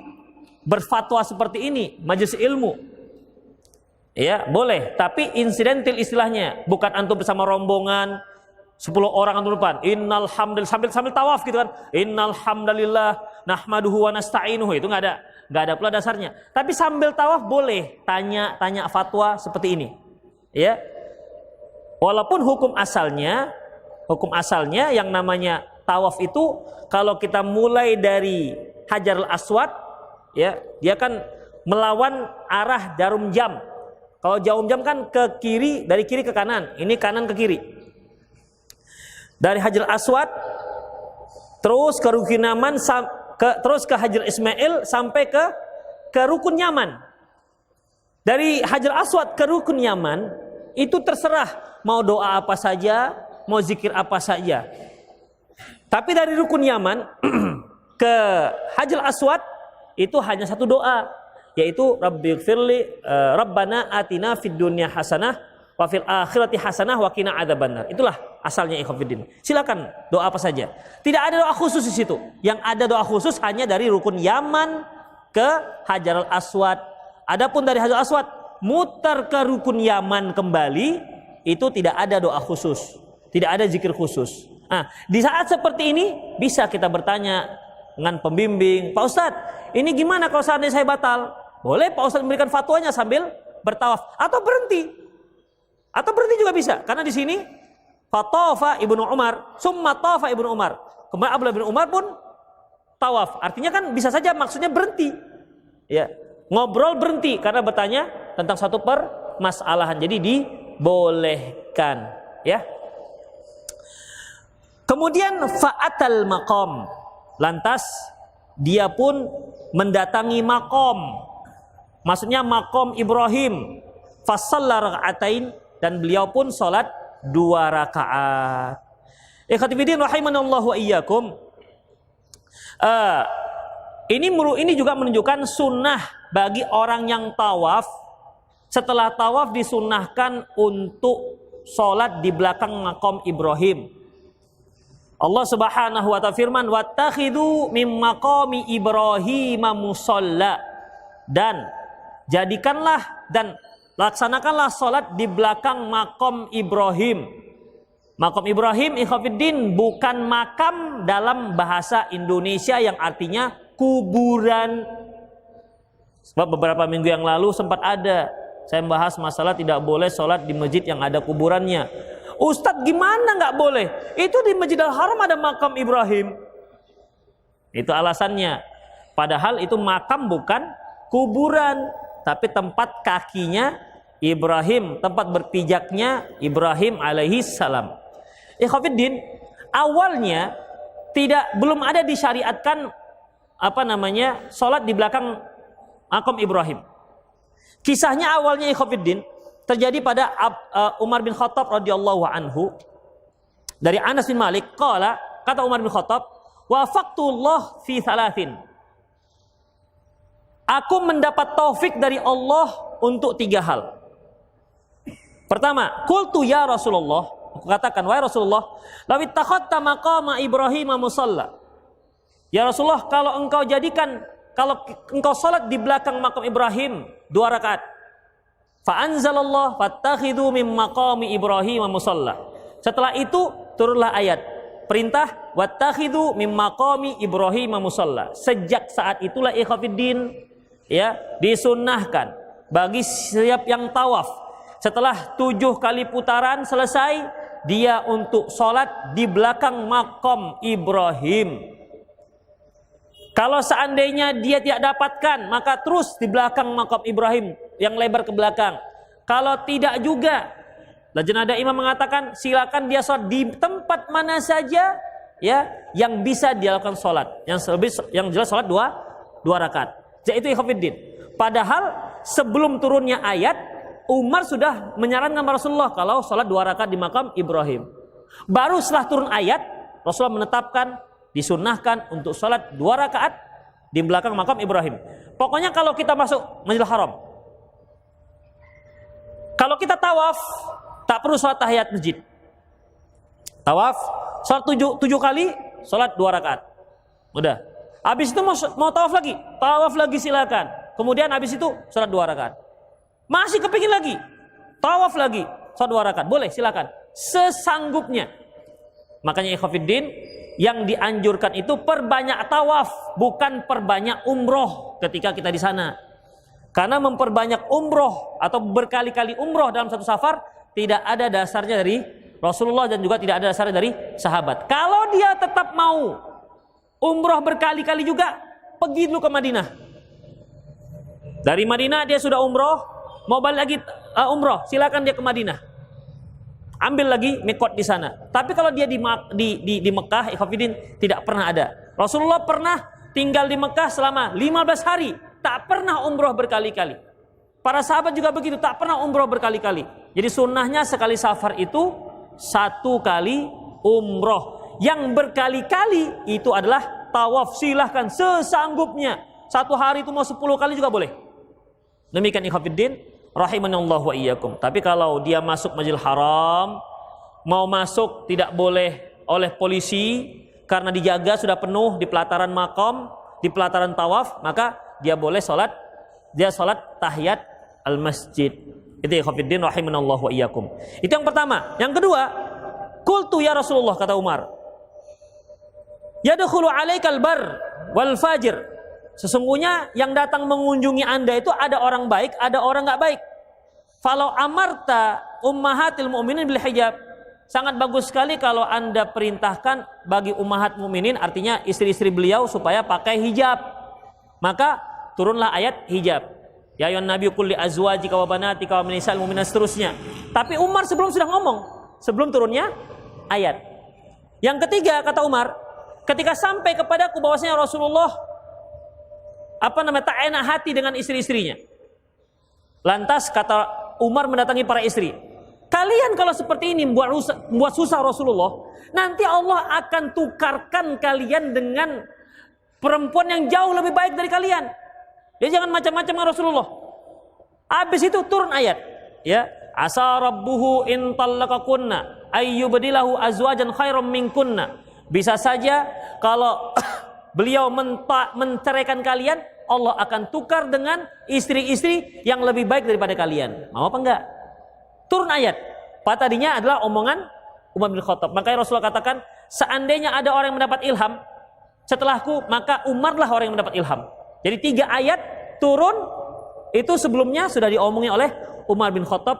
berfatwa seperti ini, majelis ilmu. Ya, boleh, tapi insidental istilahnya, bukan antum bersama rombongan 10 orang antum depan, innal hamdalillah sambil tawaf gitu kan. Innal hamdalillah nahmaduhu wa nasta'inuhu, itu enggak ada pula dasarnya. Tapi sambil tawaf boleh tanya fatwa seperti ini. Ya. Walaupun hukum asalnya yang namanya tawaf itu kalau kita mulai dari Hajarul Aswad, ya, dia kan melawan arah jarum jam. Kalau jarum jam kan ke kiri, dari kiri ke kanan, ini kanan ke kiri. Dari Hajarul Aswad terus ke Rukun Yaman, terus ke Hajar Ismail sampai ke Rukun Yaman. Dari Hajar Aswad ke Rukun Yaman itu terserah mau doa apa saja, mau zikir apa saja. Tapi dari Rukun Yaman ke Hajar Aswad itu hanya 1 doa, yaitu Rabbighfirli Rabbana atina fid dunya hasanah wa fil akhirati hasanah wa qina adzabannar. Itulah asalnya ikhwatiddin. Silakan doa apa saja. Tidak ada doa khusus di situ. Yang ada doa khusus hanya dari Rukun Yaman ke Hajarul Aswad. Adapun dari Hajarul Aswad mutar ke Rukun Yaman kembali, itu tidak ada doa khusus, tidak ada zikir khusus. Nah, di saat seperti ini bisa kita bertanya dengan pembimbing, Pak Ustadz, ini gimana kalau seandainya saya batal? Boleh Pak Ustadz memberikan fatwanya sambil bertawaf atau berhenti juga bisa. Karena di sini fatafa Ibnu Umar, summa tafa Ibnu Umar. Kemudian Abdullah bin Umar pun tawaf. Artinya kan bisa saja maksudnya berhenti. Ya, ngobrol berhenti karena bertanya tentang satu permasalahan. Jadi dibolehkan, ya. Kemudian fa'atal maqam. Lantas dia pun mendatangi makom. Maksudnya makom Ibrahim. Fasalla raka'atain, dan beliau pun salat 2 rakaat. Ikhwatifiddin rahimanallahu wa iyyakum. Ini juga menunjukkan sunnah bagi orang yang tawaf. Setelah tawaf disunnahkan untuk sholat di belakang makom Ibrahim. Allah Subhanahu wa ta'ala firman, "Wattakhidhu mim maqami Ibrahim musalla." Dan jadikanlah dan laksanakanlah sholat di belakang makom Ibrahim. Makom Ibrahim ikhwatiddin bukan makam dalam bahasa Indonesia yang artinya kuburan. Sebab beberapa minggu yang lalu sempat ada saya membahas masalah tidak boleh sholat di masjid yang ada kuburannya. Ustadz gimana nggak boleh? Itu di Masjidil Haram ada makam Ibrahim. Itu alasannya. Padahal itu makam bukan kuburan, tapi tempat kakinya Ibrahim, tempat berpijaknya Ibrahim alaihi salam. Ikhwatiddin, awalnya belum ada disyariatkan sholat di belakang makam Ibrahim. Kisahnya awalnya ikhwatiddin, terjadi pada Umar bin Khattab radhiyallahu anhu dari Anas bin Malik qala, kata Umar bin Khattab, wafaqtullah fi thalathin. Aku mendapat taufik dari Allah untuk 3 hal. Pertama, qultu ya Rasulullah, aku katakan, wahai Rasulullah, law ittakhadta maqama Ibrahim musalla. Ya Rasulullah, kalau engkau salat di belakang makam Ibrahim 2 rakaat. Fa anzalallah fattakhidhu min maqami Ibrahim musalla. Setelah itu turunlah ayat perintah wattakhidhu min maqami Ibrahim musalla. Sejak saat itulah ikhwatiddin, ya, disunnahkan bagi setiap yang tawaf setelah 7 kali putaran selesai, dia untuk sholat di belakang makam Ibrahim. Kalau seandainya dia tidak dapatkan, maka terus di belakang makam Ibrahim yang lebar ke belakang. Kalau tidak juga, Lajnah Imam mengatakan silakan dia sholat di tempat mana saja, ya, yang bisa dia lakukan sholat. Yang jelas sholat 2 rakaat. Jadi itu ikhwatiddin. Padahal sebelum turunnya ayat, Umar sudah menyarankan Rasulullah kalau sholat 2 rakaat di makam Ibrahim. Baru setelah turun ayat, Rasulullah menetapkan disunnahkan untuk sholat 2 rakaat di belakang makam Ibrahim. Pokoknya kalau kita masuk Masjidil Haram, kalau kita tawaf, tak perlu sholat tahiyat masjid. Tawaf, sholat 7 kali, sholat 2 rakaat. Udah. Habis itu mau tawaf lagi silakan. Kemudian habis itu sholat 2 rakaat. Masih kepingin lagi, tawaf lagi, sholat 2 rakaat. Boleh, silakan. Sesanggupnya. Makanya ikhwatiddin, yang dianjurkan itu perbanyak tawaf, bukan perbanyak umroh ketika kita di sana. Karena memperbanyak umroh atau berkali-kali umroh dalam satu safar tidak ada dasarnya dari Rasulullah dan juga tidak ada dasarnya dari sahabat. Kalau dia tetap mau umroh berkali-kali juga, pergi dulu ke Madinah. Dari Madinah dia sudah umroh, mau balik lagi umroh, silakan dia ke Madinah. Ambil lagi mikot di sana. Tapi kalau dia di Mekah, ikhwatiddin, tidak pernah ada. Rasulullah pernah tinggal di Mekah selama 15 hari, tak pernah umroh berkali-kali. Para sahabat juga begitu, tak pernah umroh berkali-kali. Jadi sunnahnya sekali safar itu 1 kali umroh. Yang berkali-kali itu adalah tawaf, silahkan sesanggupnya. 1 hari itu mau 10 kali juga boleh. Demikian ikhwatiddin, rahimanallahu wa iyyakum. Tapi kalau dia masuk Masjidil Haram, mau masuk tidak boleh oleh polisi karena dijaga sudah penuh di pelataran makam, di pelataran tawaf, maka dia boleh sholat tahiyat al-masjid. Itu ikhwatiddin, rahimanallahu wa iyyakum. Itu yang pertama. Yang kedua, qultu ya Rasulullah, kata Umar, yadkhulu alaikal bar wal fajir. Sesungguhnya yang datang mengunjungi Anda itu ada orang baik, ada orang enggak baik. Falau amarta ummahatil mu'minin bil hijab. Sangat bagus sekali kalau Anda perintahkan bagi ummahat mukminin, artinya istri-istri beliau, supaya pakai hijab. Maka turunlah ayat hijab. Ya ayyuhan nabiyyu qul li azwajika wa banatika wa nisa'il mu'minat, seterusnya. Tapi Umar sebelum sudah ngomong, sebelum turunnya ayat. Yang ketiga, kata Umar, ketika sampai kepadaku bahwasanya Rasulullah tak enak hati dengan istri-istrinya. Lantas kata Umar mendatangi para istri, kalian kalau seperti ini membuat susah Rasulullah, nanti Allah akan tukarkan kalian dengan perempuan yang jauh lebih baik dari kalian. Jadi jangan macam-macam dengan Rasulullah. Habis itu turun ayat, ya, asa rabbuhu in talaqakunna ayyubdilahu azwajan khairam minkunna. Bisa saja kalau beliau menceraikan kalian, Allah akan tukar dengan istri-istri yang lebih baik daripada kalian. Mau apa enggak? Turun ayat. Tadinya adalah omongan Umar bin Khattab. Makanya Rasulullah katakan, seandainya ada orang yang mendapat ilham setelahku, maka Umarlah orang yang mendapat ilham. Jadi 3 ayat turun itu sebelumnya sudah diomongin oleh Umar bin Khattab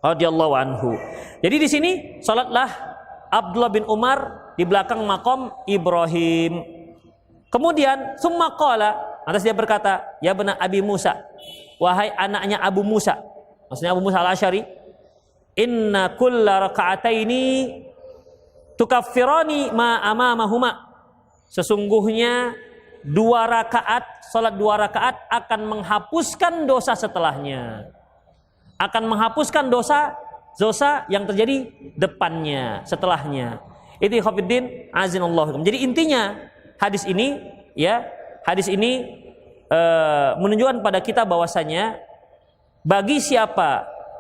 radhiyallahu anhu. Jadi di sini salatlah Abdullah bin Umar di belakang makom Ibrahim. Kemudian summa qala, atas dia berkata, ya bena Abi Musa, wahai anaknya Abu Musa, maksudnya Abu Musa al-Asy'ari, inna kulla raka'ataini tukaffirani ma amamahuma. Sesungguhnya 2 rakaat, salat 2 rakaat akan menghapuskan dosa setelahnya. akan menghapuskan dosa yang terjadi depannya, setelahnya. Itu ikhwatiddin azinallahu. Jadi intinya hadis ini menunjukkan pada kita bahwasanya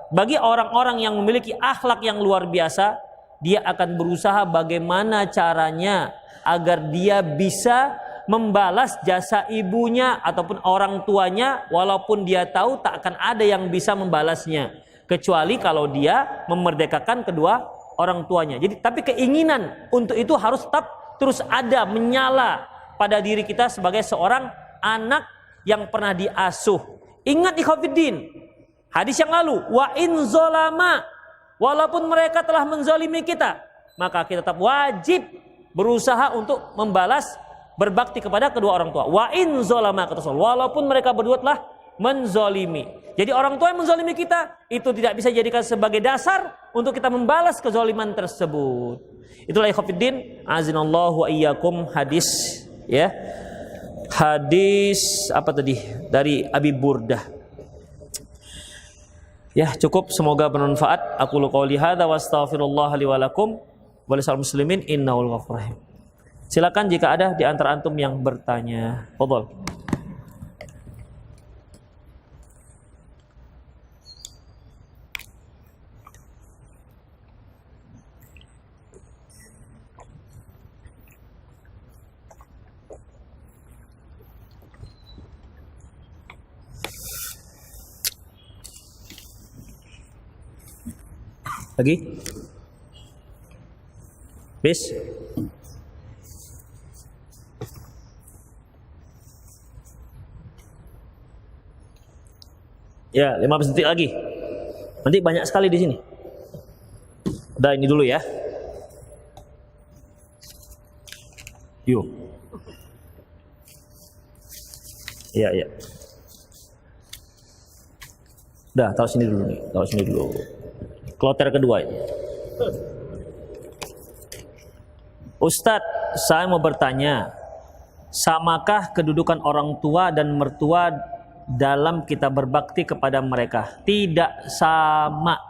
bagi orang-orang yang memiliki akhlak yang luar biasa, dia akan berusaha bagaimana caranya agar dia bisa membalas jasa ibunya ataupun orang tuanya, walaupun dia tahu tak akan ada yang bisa membalasnya kecuali kalau dia memerdekakan kedua orang tuanya. Jadi tapi keinginan untuk itu harus tetap terus ada, menyala pada diri kita sebagai seorang anak yang pernah diasuh. Ingat ikhwatiddin hadis yang lalu, wa in zolama, walaupun mereka telah menzalimi kita, maka kita tetap wajib berusaha untuk membalas, berbakti kepada kedua orang tua. Wa in zolama, kata Rasul, walaupun mereka berdua telah menzalimi. Jadi orang tua yang menzalimi kita itu tidak bisa dijadikan sebagai dasar untuk kita membalas kezaliman tersebut. Itulah ikhwatiddin azinallahu wa iyyakum hadis, ya. Hadis apa tadi? Dari Abi Burdah. Ya, cukup, semoga bermanfaat. Aku qouli hadza wa astaghfirullah li wa lakum wa lisal muslimin innahul ghafurur rahim. Silakan jika ada di antara antum yang bertanya. Fadhol. Lagi? Bis? Ya, 15 detik lagi. Nanti banyak sekali di sini. Udah, ini dulu ya. Yuk. Iya, iya. Udah, taruh sini dulu nih. Taruh sini dulu. Kloter kedua ini. Ustadz, saya mau bertanya, samakah kedudukan orang tua dan mertua dalam kita berbakti kepada mereka? Tidak sama.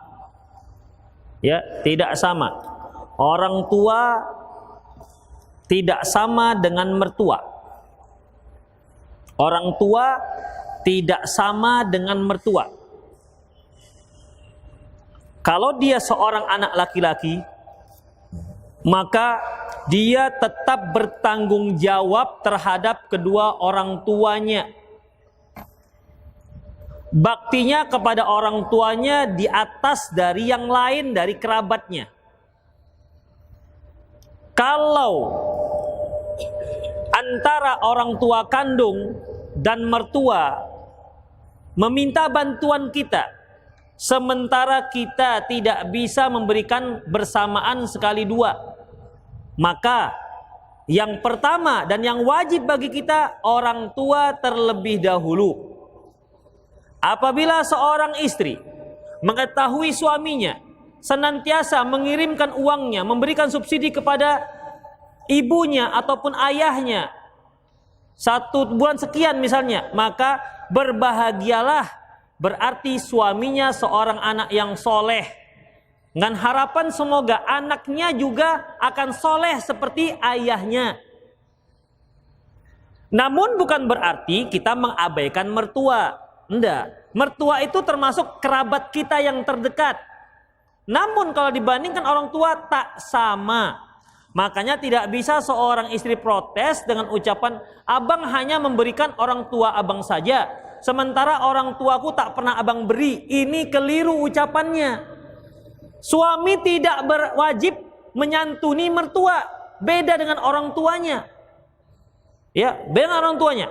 Ya, tidak sama. Orang tua tidak sama dengan mertua. Orang tua tidak sama dengan mertua. Kalau dia seorang anak laki-laki, maka dia tetap bertanggung jawab terhadap kedua orang tuanya. Baktinya kepada orang tuanya di atas dari yang lain, dari kerabatnya. Kalau antara orang tua kandung dan mertua meminta bantuan kita, sementara kita tidak bisa memberikan bersamaan sekali dua, maka yang pertama dan yang wajib bagi kita orang tua terlebih dahulu. Apabila seorang istri mengetahui suaminya senantiasa mengirimkan uangnya, memberikan subsidi kepada ibunya ataupun ayahnya 1 bulan sekian misalnya, maka berbahagialah. Berarti suaminya seorang anak yang soleh, dengan harapan semoga anaknya juga akan soleh seperti ayahnya. Namun bukan berarti kita mengabaikan mertua. Enggak, mertua itu termasuk kerabat kita yang terdekat. Namun kalau dibandingkan orang tua tak sama. Makanya tidak bisa seorang istri protes dengan ucapan, abang hanya memberikan orang tua abang saja, sementara orang tuaku tak pernah abang beri. Ini keliru ucapannya. Suami tidak berwajib menyantuni mertua, beda dengan orang tuanya. Ya, beda dengan orang tuanya.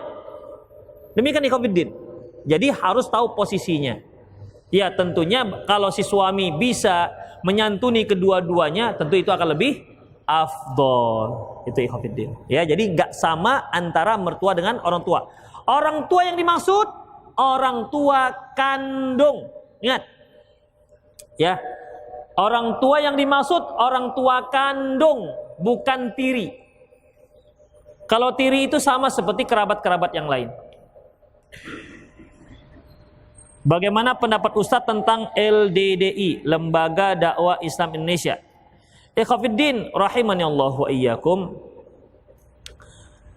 Demikian ikhwatiddin. Jadi harus tahu posisinya. Ya, tentunya kalau si suami bisa menyantuni kedua-duanya, tentu itu akan lebih afdol. Itu ikhwatiddin. Ya, jadi nggak sama antara mertua dengan orang tua. Orang tua yang dimaksud orang tua kandung. Ingat. Ya. Orang tua yang dimaksud orang tua kandung, bukan tiri. Kalau tiri itu sama seperti kerabat-kerabat yang lain. Bagaimana pendapat Ustadz tentang LDDI, Lembaga Dakwah Islam Indonesia? Ikhwatiddin rahimani Allah wa iyyakum.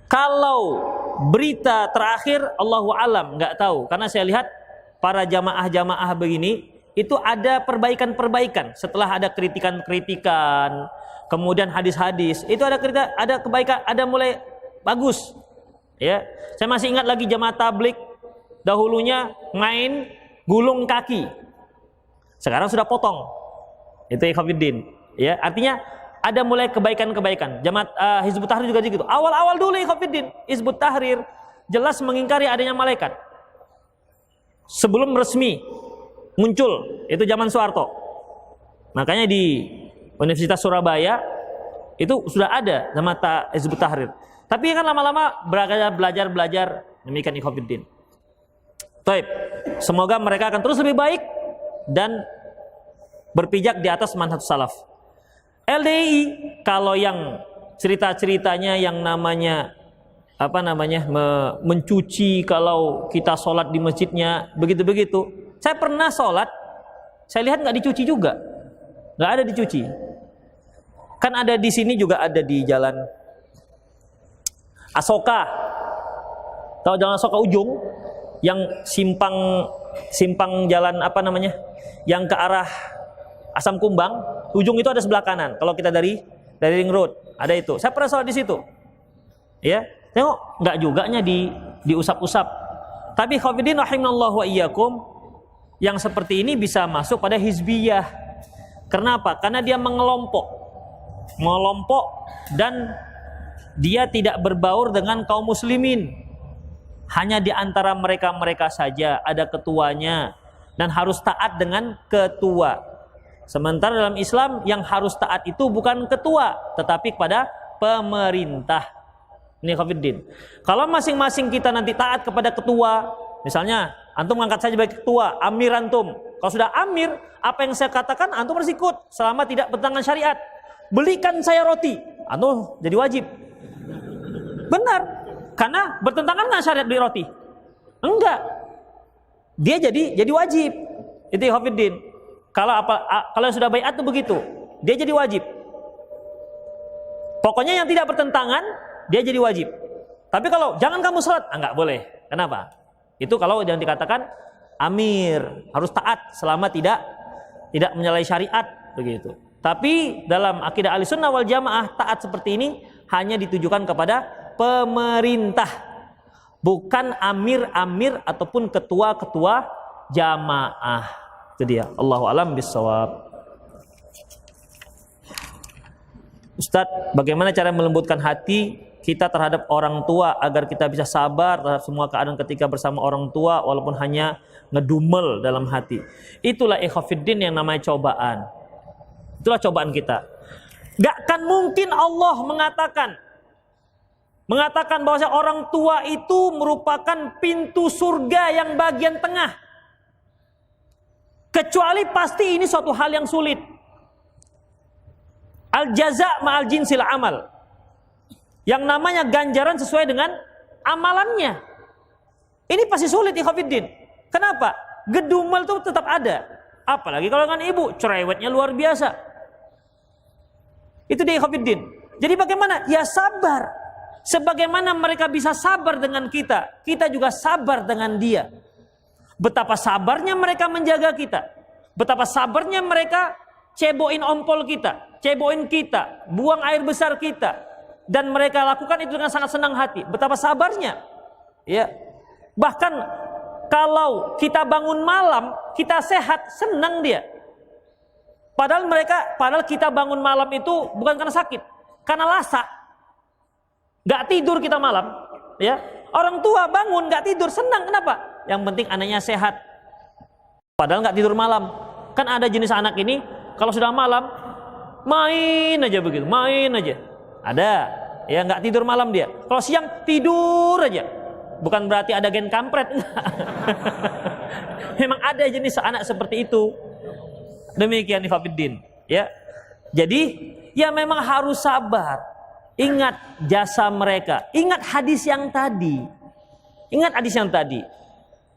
Kalau berita terakhir Allahu alam, nggak tahu, karena saya lihat para jamaah-jamaah begini itu ada perbaikan-perbaikan setelah ada kritikan-kritikan, kemudian hadis-hadis itu ada kebaikan, ada mulai bagus. Ya, saya masih ingat lagi jamaah tablik dahulunya main gulung kaki, sekarang sudah potong. Itu ikhwatiddin. Ya, artinya ada mulai kebaikan-kebaikan. Jamaat Hizbut Tahrir juga gitu. Awal-awal dulu ikhwatiddin, Hizbut Tahrir jelas mengingkari adanya malaikat. Sebelum resmi muncul, itu zaman Soeharto. Makanya di Universitas Surabaya itu sudah ada Jamaat Hizbut Tahrir. Tapi kan lama-lama belajar demikian ikhwatiddin. Baik, semoga mereka akan terus lebih baik dan berpijak di atas manhaj salaf. LDI, kalau yang cerita-ceritanya yang namanya mencuci kalau kita sholat di masjidnya begitu-begitu. Saya pernah sholat, saya lihat nggak dicuci juga, nggak ada dicuci. Kan ada di sini juga ada di jalan Asoka, tahu jalan Asoka ujung? Yang simpang jalan yang ke arah Asam Kumbang, ujung itu ada sebelah kanan. Kalau kita dari Ring Road ada itu. Saya pernah sholat di situ. Ya, tengok nggak juganya diusap-usap. Tapi khafidin rahimallahu wa iyyakum, yang seperti ini bisa masuk pada hizbiyah. Kenapa? Karena dia mengelompok dan dia tidak berbaur dengan kaum muslimin. Hanya di antara mereka saja ada ketuanya dan harus taat dengan ketua. Sementara dalam Islam yang harus taat itu bukan ketua, tetapi kepada pemerintah. Ini khafidin. Kalau masing-masing kita nanti taat kepada ketua, misalnya antum angkat saja sebagai ketua, amir antum. Kalau sudah amir, apa yang saya katakan antum harus ikut selama tidak bertentangan syariat. Belikan saya roti, antum jadi wajib. Benar. Karena bertentangan dengan syariat beli roti? Enggak. Dia jadi wajib. Itu khafidin. Kalau sudah baiat itu begitu. Dia jadi wajib. Pokoknya yang tidak bertentangan dia jadi wajib. Tapi kalau jangan kamu sholat, enggak boleh. Kenapa? Itu kalau yang dikatakan amir, harus taat selama tidak menyalahi syariat begitu. Tapi dalam akidah Ahlussunnah wal Jamaah, taat seperti ini hanya ditujukan kepada pemerintah, bukan amir-amir ataupun ketua-ketua jamaah. Itu dia. Allahu a'lam bishawab. Ustadz, bagaimana cara melembutkan hati kita terhadap orang tua agar kita bisa sabar terhadap semua keadaan ketika bersama orang tua walaupun hanya ngedumel dalam hati? Itulah ikhwatiddin yang namanya cobaan. Itulah cobaan kita. Gak akan mungkin Allah mengatakan bahwa orang tua itu merupakan pintu surga yang bagian tengah. Kecuali pasti ini suatu hal yang sulit. Al-jaza' ma'al jinsil amal. Yang namanya ganjaran sesuai dengan amalannya. Ini pasti sulit ikhwatiddin. Kenapa? Gedumel itu tetap ada. Apalagi kalau dengan ibu, cerewetnya luar biasa. Itu dia ikhwatiddin. Jadi bagaimana? Ya sabar. Sebagaimana mereka bisa sabar dengan kita, kita juga sabar dengan dia. Betapa sabarnya mereka menjaga kita. Betapa sabarnya mereka ceboin ompol kita, ceboin kita, buang air besar kita. Dan mereka lakukan itu dengan sangat senang hati. Betapa sabarnya. Ya. Bahkan kalau kita bangun malam, kita sehat, senang dia. Padahal kita bangun malam itu bukan karena sakit, karena lasa. Gak tidur kita malam, ya. Orang tua bangun gak tidur, senang. Kenapa? Yang penting anaknya sehat. Padahal gak tidur malam. Kan ada jenis anak ini, kalau sudah malam main aja begitu, main aja. Ada, ya gak tidur malam dia. Kalau siang tidur aja. Bukan berarti ada gen kampret. Memang ada jenis anak seperti itu. Demikian ikhwatiddin, ya. Jadi ya memang harus sabar. Ingat jasa mereka. Ingat hadis yang tadi. Ingat hadis yang tadi.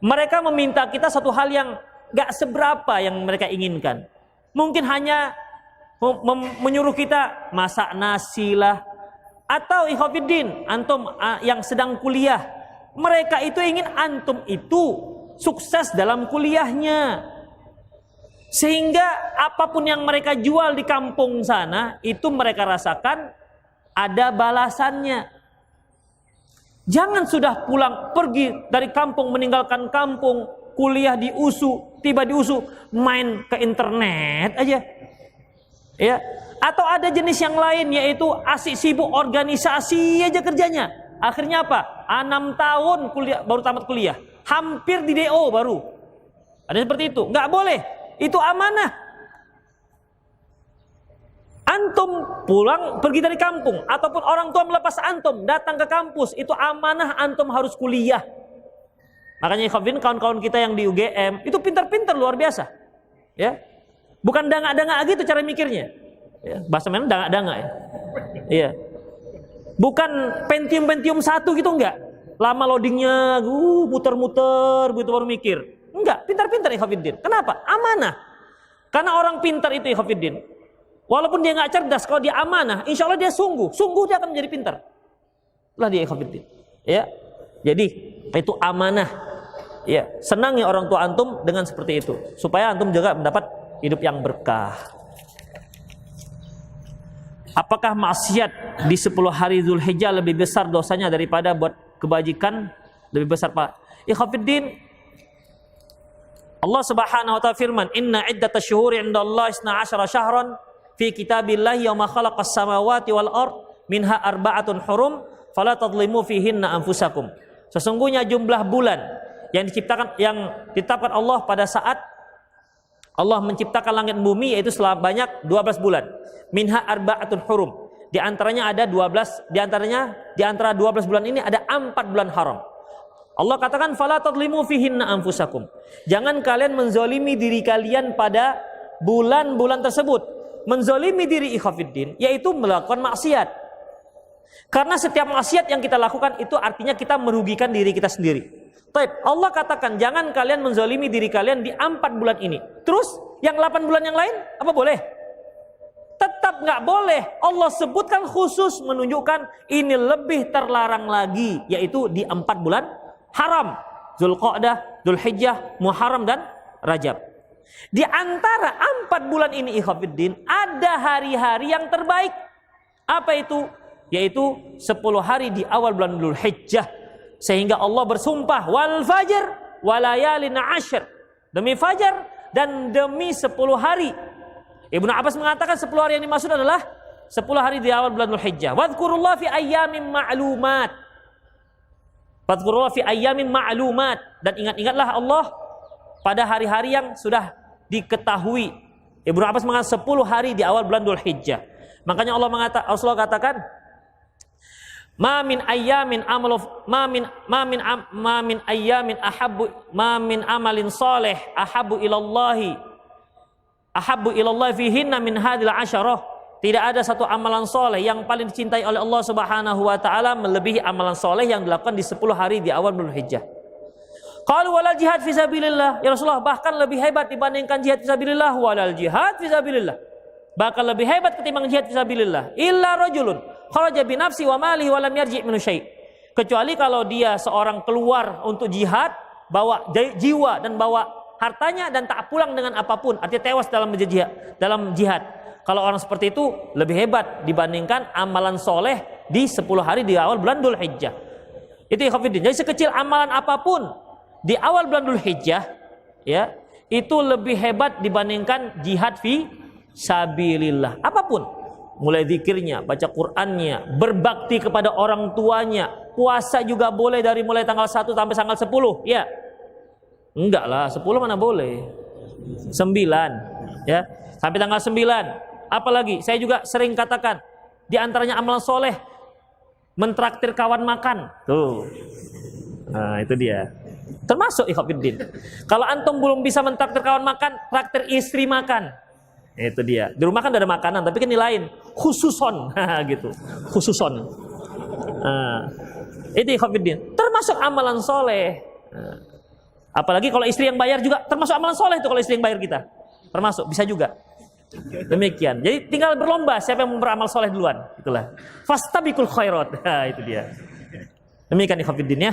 Mereka meminta kita satu hal yang gak seberapa yang mereka inginkan. Mungkin hanya menyuruh kita masak nasi lah. Atau ikhwafiddin, antum yang sedang kuliah. Mereka itu ingin antum itu sukses dalam kuliahnya. Sehingga apapun yang mereka jual di kampung sana, itu mereka rasakan ada balasannya. Jangan sudah pulang, pergi dari kampung, meninggalkan kampung, kuliah di USU, tiba di USU, main ke internet aja. Ya. Atau ada jenis yang lain, yaitu asik sibuk organisasi aja kerjanya. Akhirnya apa? 6 tahun kuliah, baru tamat kuliah. Hampir di DO baru. Ada seperti itu. Nggak boleh. Itu amanah. Antum pulang pergi dari kampung ataupun orang tua melepas antum datang ke kampus, itu amanah, antum harus kuliah. Makanya kawan-kawan kita yang di UGM itu pintar-pintar luar biasa. Ya. Bukan dangak-dangak gitu cara mikirnya. Ya, bahasa mana dangak-dangak ya. Iya. Bukan Pentium 1 gitu enggak. Lama loadingnya, muter-muter gitu baru mikir. Enggak, pintar-pintar ikhwatiddin. Kenapa? Amanah. Karena orang pintar itu ikhwatiddin, walaupun dia nggak cerdas, kalau dia amanah, insya Allah dia sungguh dia akan menjadi pintar. Lah dia ikhwatiddin. Ya, jadi itu amanah. Ya, senangi orang tua antum dengan seperti itu, supaya antum juga mendapat hidup yang berkah. Apakah maksiat di 10 hari Zulhijjah lebih besar dosanya daripada buat kebajikan? Lebih besar, Pak. Ikhwatiddin, Allah Subhanahu wa ta'ala firman, "Inna iddatash syuhuri 'indallahi 12 syahran fi kitabillahi yawma khalaqas samawati wal ard minha arba'atun hurum fala tadlimu fihinna anfusakum." Sesungguhnya jumlah bulan yang ditetapkan Allah pada saat Allah menciptakan langit dan bumi, yaitu sebanyak 12 bulan. Minha arba'atun hurum. Di antaranya ada 12, di antara 12 bulan ini ada 4 bulan haram. Allah katakan fala tadlimu fihinna anfusakum. Jangan kalian menzalimi diri kalian pada bulan-bulan tersebut. Menzalimi diri ikhwatiddin yaitu melakukan maksiat. Karena setiap maksiat yang kita lakukan itu artinya kita merugikan diri kita sendiri. Baik, Allah katakan jangan kalian menzalimi diri kalian di 4 bulan ini. Terus yang 8 bulan yang lain apa boleh? Tetap nggak boleh. Allah sebutkan khusus menunjukkan ini lebih terlarang lagi, yaitu di 4 bulan haram. Zulqa'dah, Zulhijjah, Muharram dan Rajab. Di antara 4 bulan ini ikhwatiddin ada hari-hari yang terbaik. Apa itu? Yaitu 10 hari di awal bulan Zulhijjah. Sehingga Allah bersumpah wal fajr walayalin 'ashr. Demi fajar dan demi 10 hari. Ibnu Abbas mengatakan 10 hari yang dimaksud adalah 10 hari di awal bulan Zulhijjah. Wadhkurullah fi ayyamin ma'lumat. Wadhkurullah fi ayyamin ma'lumat. Dan ingat-ingatlah Allah pada hari-hari yang sudah diketahui. Ibnu Abbas mengatakan 10 hari di awal bulan Dzulhijjah. Makanya Allah katakan, "Ma min ayyamin amalin salih ahabbu ilallahi fihinna min hadhil asyarah." Tidak ada satu amalan soleh yang paling dicintai oleh Allah Subhanahu wa taala melebihi amalan soleh yang dilakukan di 10 hari di awal bulan Dzulhijjah. Qalu walal jihad fisabilillah. Ya Rasulullah, bahkan lebih hebat dibandingkan jihad fisabilillah. Walal jihad fisabilillah. Bahkan lebih hebat ketimbang jihad fisabilillah. Illa rajulun kharaja bi nafsi wa malihi wa lam yarji' min syai'. Kecuali kalau dia seorang keluar untuk jihad, bawa jiwa dan bawa hartanya dan tak pulang dengan apapun, artinya tewas dalam jihad. Kalau orang seperti itu lebih hebat dibandingkan amalan soleh di 10 hari di awal bulan Dzulhijjah. Itu ikhwatiddin. Jadi sekecil amalan apapun di awal bulan Dzulhijjah, ya, itu lebih hebat dibandingkan jihad fi sabilillah. Apapun, mulai zikirnya, baca Qur'annya, berbakti kepada orang tuanya, puasa juga boleh dari mulai tanggal 1 sampai tanggal 10, ya. Enggak lah, 10 mana boleh. 9, ya. Sampai tanggal 9. Apalagi saya juga sering katakan di antaranya amalan soleh mentraktir kawan makan. Tuh. Nah, itu dia. Termasuk ikhwatiddin. Kalau antum belum bisa mentraktir kawan makan, traktir istri makan. Itu dia. Di rumah kan ada makanan, tapi kan ini lain. Khususon, gitu. Khususon. Itu ikhwatiddin. Termasuk amalan soleh. Apalagi kalau istri yang bayar juga termasuk amalan soleh itu, kalau istri yang bayar kita. Termasuk, bisa juga. Demikian. Jadi tinggal berlomba siapa yang beramal soleh duluan. Itulah. Fastabiqul khairat. Nah, itu dia. Demikian ikhwatiddin ya.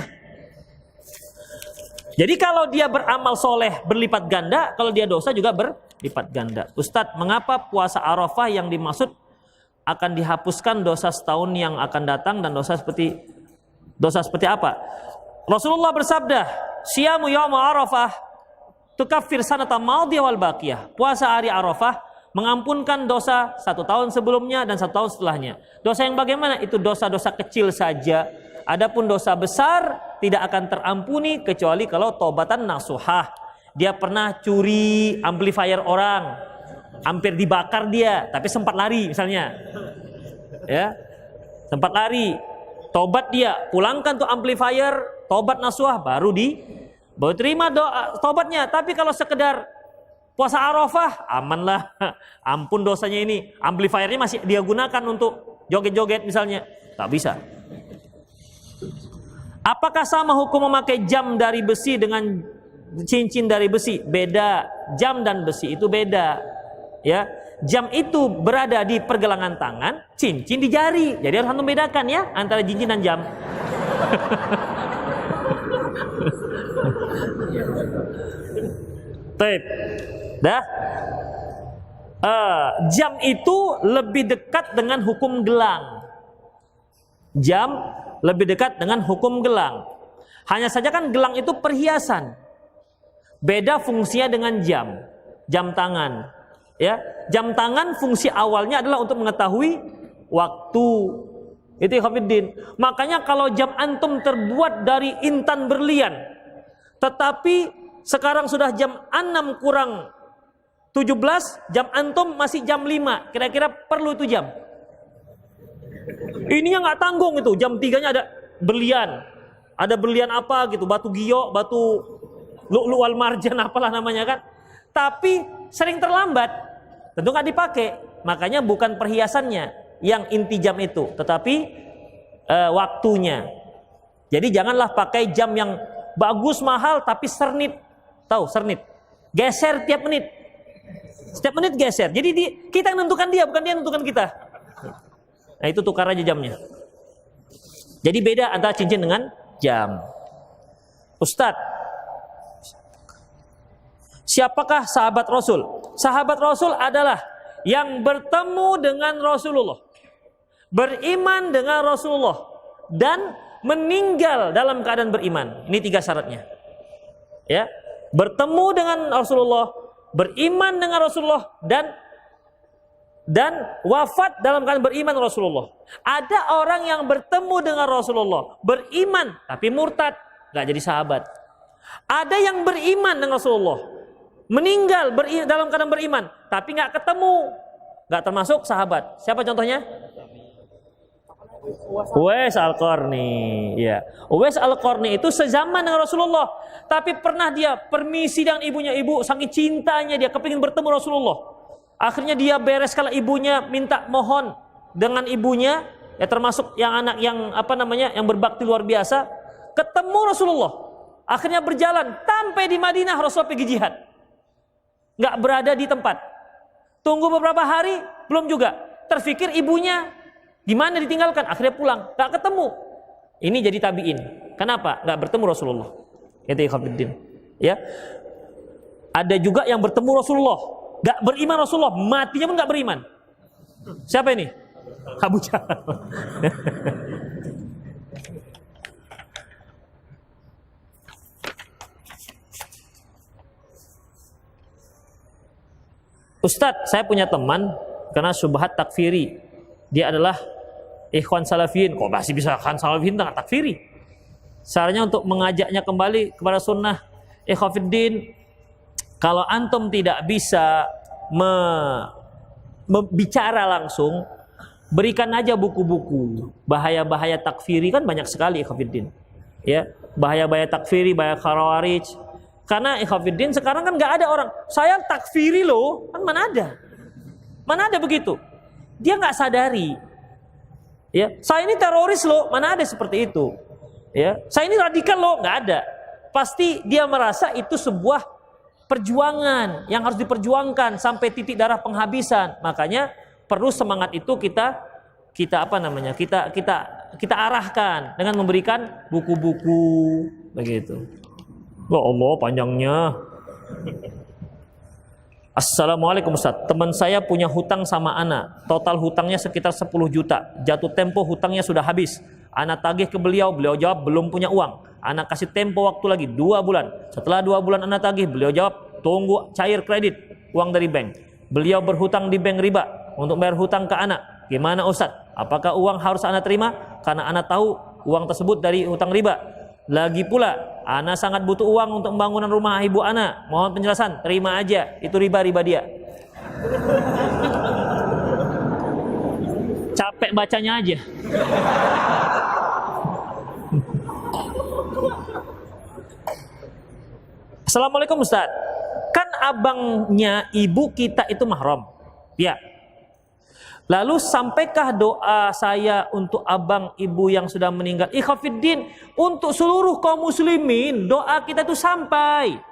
Jadi kalau dia beramal soleh berlipat ganda, kalau dia dosa juga berlipat ganda. Ustadz, mengapa puasa Arafah yang dimaksud akan dihapuskan dosa setahun yang akan datang, dan dosa seperti apa? Rasulullah bersabda, "Siyamu yauma Arafah tukaffir sanata madiyah wal baqiyah." Puasa hari Arafah mengampunkan dosa 1 tahun sebelumnya dan 1 tahun setelahnya. Dosa yang bagaimana? Itu dosa-dosa kecil saja. Adapun dosa besar tidak akan terampuni kecuali kalau taubatan nasuhah. Dia pernah curi amplifier orang, hampir dibakar dia, tapi sempat lari misalnya. Ya. Sempat lari. Tobat dia, pulangkan tuh amplifier, tobat nasuhah, baru terima doa tobatnya. Tapi kalau sekedar puasa Arafah, amanlah, ampun dosanya ini. Amplifiernya masih dia gunakan untuk joget-joget misalnya, tak bisa. Apakah sama hukum memakai jam dari besi dengan cincin dari besi? Beda. Jam dan besi itu beda. Ya, jam itu berada di pergelangan tangan, cincin di jari. Jadi harus membedakan ya antara cincin dan jam. Baik. Dah. Jam itu lebih dekat dengan hukum gelang. Jam lebih dekat dengan hukum gelang. Hanya saja kan gelang itu perhiasan. Beda fungsinya dengan jam. Jam tangan. Ya, jam tangan fungsi awalnya adalah untuk mengetahui waktu. Itu ikhwatiddin. Makanya kalau jam antum terbuat dari intan berlian, tetapi sekarang sudah jam 6 kurang 17, jam antum masih jam 5. Kira-kira perlu itu jam? Ininya nggak tanggung itu. Jam 3-nya ada berlian. Ada berlian apa gitu, batu giyok, batu lu'lu' wal marjan, apalah namanya kan. Tapi sering terlambat. Tentu nggak dipakai. Makanya bukan perhiasannya yang inti jam itu, tetapi waktunya. Jadi janganlah pakai jam yang bagus, mahal, tapi sernit. Tahu sernit? Geser tiap menit. Setiap menit geser. Jadi kita yang menentukan dia, bukan dia yang menentukan kita. Nah itu tukar aja jamnya. Jadi beda antara cincin dengan jam. Ustadz, siapakah sahabat Rasul? Sahabat Rasul adalah yang bertemu dengan Rasulullah, beriman dengan Rasulullah, dan meninggal dalam keadaan beriman. Ini 3 syaratnya. Ya, bertemu dengan Rasulullah, beriman dengan Rasulullah, dan wafat dalam keadaan beriman Rasulullah. Ada orang yang bertemu dengan Rasulullah, beriman tapi murtad, nggak jadi sahabat. Ada yang beriman dengan Rasulullah, meninggal dalam keadaan beriman tapi nggak ketemu, nggak termasuk sahabat. Siapa contohnya? Uwais Al-Qarni. Ya, Uwais Al-Qarni itu sezaman dengan Rasulullah, tapi pernah dia permisi dengan ibunya. Ibu saking cintanya dia kepingin bertemu Rasulullah. Akhirnya dia beres kalau ibunya minta mohon dengan ibunya, ya termasuk yang anak yang yang berbakti luar biasa, ketemu Rasulullah. Akhirnya berjalan sampai di Madinah, Rasulullah pergi jihad. Nggak berada di tempat. Tunggu beberapa hari belum juga. Terfikir ibunya di mana ditinggalkan, akhirnya pulang, nggak ketemu. Ini jadi tabiin. Kenapa? Nggak bertemu Rasulullah. Itu ikhwatiddin. Ya. Ada juga yang bertemu Rasulullah, nggak beriman Rasulullah, matinya pun nggak beriman. Siapa ini? Abu Jahal. Ustadz, saya punya teman karena syubhat takfiri. Dia adalah ikhwan salafiyin. Kok masih bisa ikhwan salafiyin dengan takfiri? Caranya untuk mengajaknya kembali kepada sunnah. Ikhwafiddin, kalau antum tidak bisa bicara langsung, berikan aja buku-buku. Bahaya-bahaya takfiri kan banyak sekali ikhwafiddin. Ya, bahaya-bahaya takfiri, bahaya khawarij. Karena ikhwafiddin sekarang kan nggak ada orang, saya takfiri loh, kan mana ada? Mana ada begitu? Dia nggak sadari. Ya, saya ini teroris loh, mana ada seperti itu? Ya, saya ini radikal loh, nggak ada. pasti dia merasa itu sebuah perjuangan yang harus diperjuangkan sampai titik darah penghabisan. Makanya perlu semangat itu kita arahkan dengan memberikan buku-buku begitu. Ya Allah panjangnya. Assalamualaikum Ustaz, teman saya punya hutang sama ana, total hutangnya sekitar 10 juta, jatuh tempo hutangnya sudah habis. Ana tagih ke beliau, beliau jawab belum punya uang. Ana kasih tempo waktu lagi 2 bulan. Setelah 2 bulan ana tagih, beliau jawab tunggu cair kredit uang dari bank. Beliau berhutang di bank riba untuk bayar hutang ke ana. Gimana Ustaz? Apakah uang harus ana terima? Karena ana tahu uang tersebut dari hutang riba. Lagi pula, ana sangat butuh uang untuk pembangunan rumah ibu ana. Mohon penjelasan, terima aja. Itu riba dia. Capek bacanya aja. Assalamualaikum Ustaz. Kan abangnya ibu kita itu mahram. Ya. Lalu sampaikah doa saya untuk abang ibu yang sudah meninggal? Ikhafiddin, untuk seluruh kaum muslimin doa kita itu sampai.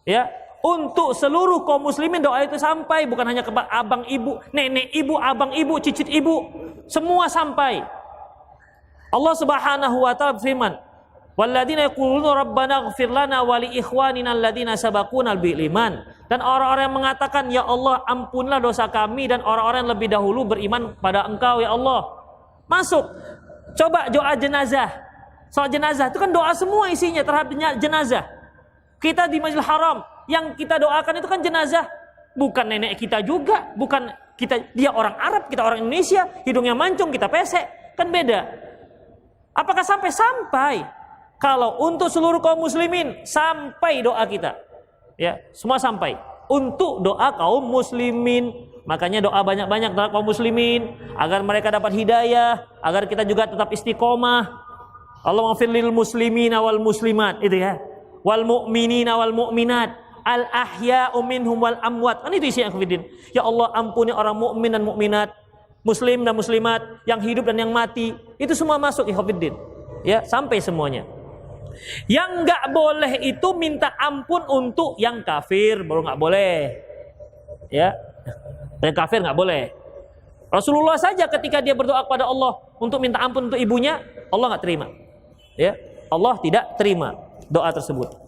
Ya, untuk seluruh kaum muslimin doa itu sampai, bukan hanya kepada abang ibu, nenek ibu, abang ibu, cicit ibu, semua sampai. Allah Subhanahu wa taala berfirman, "Walladzina yaquluna rabbana ighfir lana wa li ikhwanina alladzina sabaquna bil iman." Dan orang-orang yang mengatakan, ya Allah ampunlah dosa kami dan orang-orang yang lebih dahulu beriman pada Engkau ya Allah. Masuk. Coba doa jenazah. Soal jenazah itu kan doa semua isinya terhadap jenazah. Kita di Masjidil Haram yang kita doakan itu kan jenazah, bukan nenek kita juga, bukan kita, dia orang Arab, kita orang Indonesia, hidungnya mancung, kita pesek, kan beda. Apakah sampai? Kalau untuk seluruh kaum muslimin sampai doa kita. Ya, semua sampai untuk doa kaum muslimin. Makanya doa banyak-banyak terhadap kaum muslimin agar mereka dapat hidayah, agar kita juga tetap istiqomah. Allahumma ighfir lil muslimina wal muslimat, itu ya. Wal mu'minina wal mu'minat, al ahya'u minhum wal amwat. Kan itu isi ikhwidin. Ya Allah ampuni orang mukmin dan mukminat, muslim dan muslimat, yang hidup dan yang mati. Itu semua masuk ikhwidin. Ya, sampai semuanya. Yang nggak boleh itu minta ampun untuk yang kafir, baru nggak boleh. Ya, yang kafir nggak boleh. Rasulullah saja ketika dia berdoa kepada Allah untuk minta ampun untuk ibunya, Allah nggak terima. Ya, Allah tidak terima doa tersebut.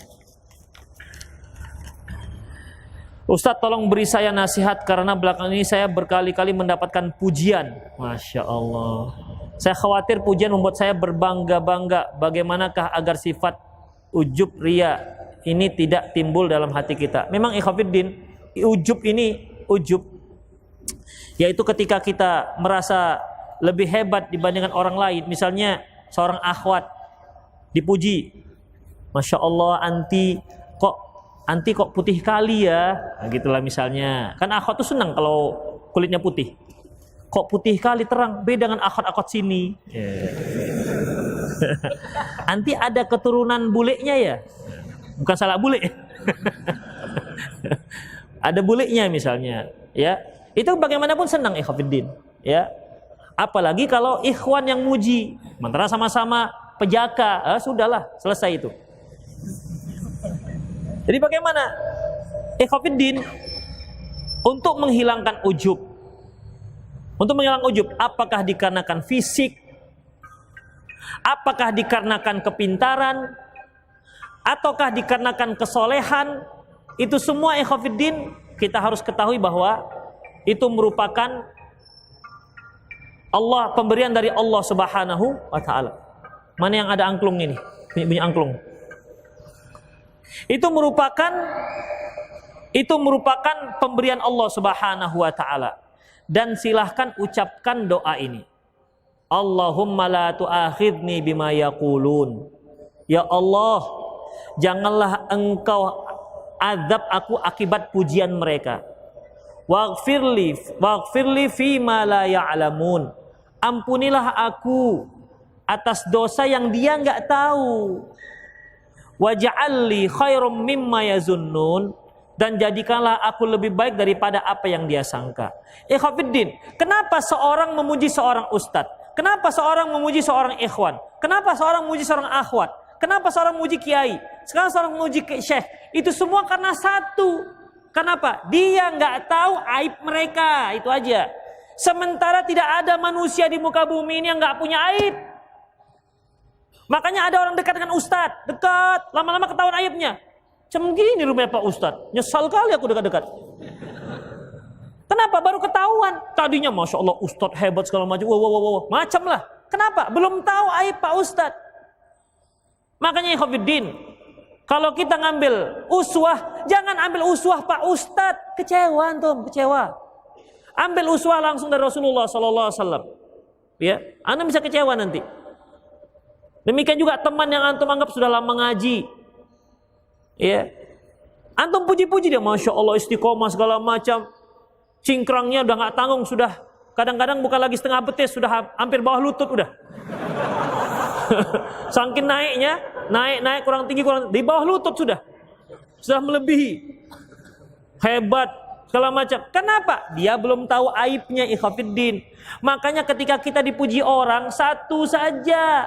Ustadz tolong beri saya nasihat karena belakangan ini saya berkali-kali mendapatkan pujian. Masya Allah. Saya khawatir pujian membuat saya berbangga-bangga. Bagaimanakah agar sifat ujub ria ini tidak timbul dalam hati kita? Memang ikhwafiddin, ujub ini yaitu ketika kita merasa lebih hebat dibandingkan orang lain. Misalnya seorang akhwat dipuji, Masya Allah anti kok putih kali ya, nah, gitulah misalnya. Kan akhwat tuh senang kalau kulitnya putih. Kok putih kali terang, beda dengan akhwat-akhwat sini. Anti ada keturunan bulenya ya, bukan salah bule. Ada bulenya misalnya, ya. Itu bagaimanapun senang ikhwafiddin, ya. Apalagi kalau ikhwan yang muji, antara sama-sama pejaka, sudahlah selesai itu. Jadi bagaimana ikhwafiddin untuk menghilangkan ujub? Untuk menghilangkan ujub, apakah dikarenakan fisik? Apakah dikarenakan kepintaran? Ataukah dikarenakan kesolehan? Itu semua ikhwafiddin kita harus ketahui bahwa itu merupakan pemberian dari Allah Subhanahu wa taala. Mana yang ada angklung ini? Bunyi angklung. Itu merupakan pemberian Allah Subhanahu wa taala. Dan silahkan ucapkan doa ini. Allahumma la tu'akhidni bima yaqulun. Ya Allah, janganlah engkau azab aku akibat pujian mereka. Waghfirli fima la ya'lamun. Ampunilah aku atas dosa yang dia enggak tahu. Waj'alli khairum mimma yazunnun. Dan jadikanlah aku lebih baik daripada apa yang dia sangka. Ikhwafiddin, kenapa seorang memuji seorang ustadz? Kenapa seorang memuji seorang ikhwan? Kenapa seorang memuji seorang akhwat? Kenapa seorang memuji kiai? Sekarang seorang memuji syekh. Itu semua karena satu. Kenapa? Dia nggak tahu aib mereka, itu aja. Sementara tidak ada manusia di muka bumi ini yang nggak punya aib. Makanya ada orang dekat dengan ustadz, dekat, lama-lama ketahuan aibnya. Cem gini rumah Pak Ustadz, nyesal kali aku dekat-dekat. Kenapa? Baru ketahuan. Tadinya Masya Allah Ustadz hebat segala macam, macam lah. Kenapa? Belum tahu aib Pak Ustadz. Makanya ikhwatiddin, kalau kita ngambil uswah, jangan ambil uswah Pak Ustadz, kecewa antum, kecewa. Ambil uswah langsung dari Rasulullah SAW. Ya, anda bisa kecewa nanti. Demikian juga teman yang antum anggap sudah lama ngaji. Ya, antum puji-puji dia, Masya Allah istiqomah segala macam. Cingkrangnya udah nggak tanggung, sudah kadang-kadang bukan lagi setengah betis, sudah hampir bawah lutut udah. Saking naiknya, naik kurang tinggi kurang di bawah lutut sudah melebihi. Hebat segala macam. Kenapa? Dia belum tahu aibnya ikhwatiddin. Makanya ketika kita dipuji orang, satu saja.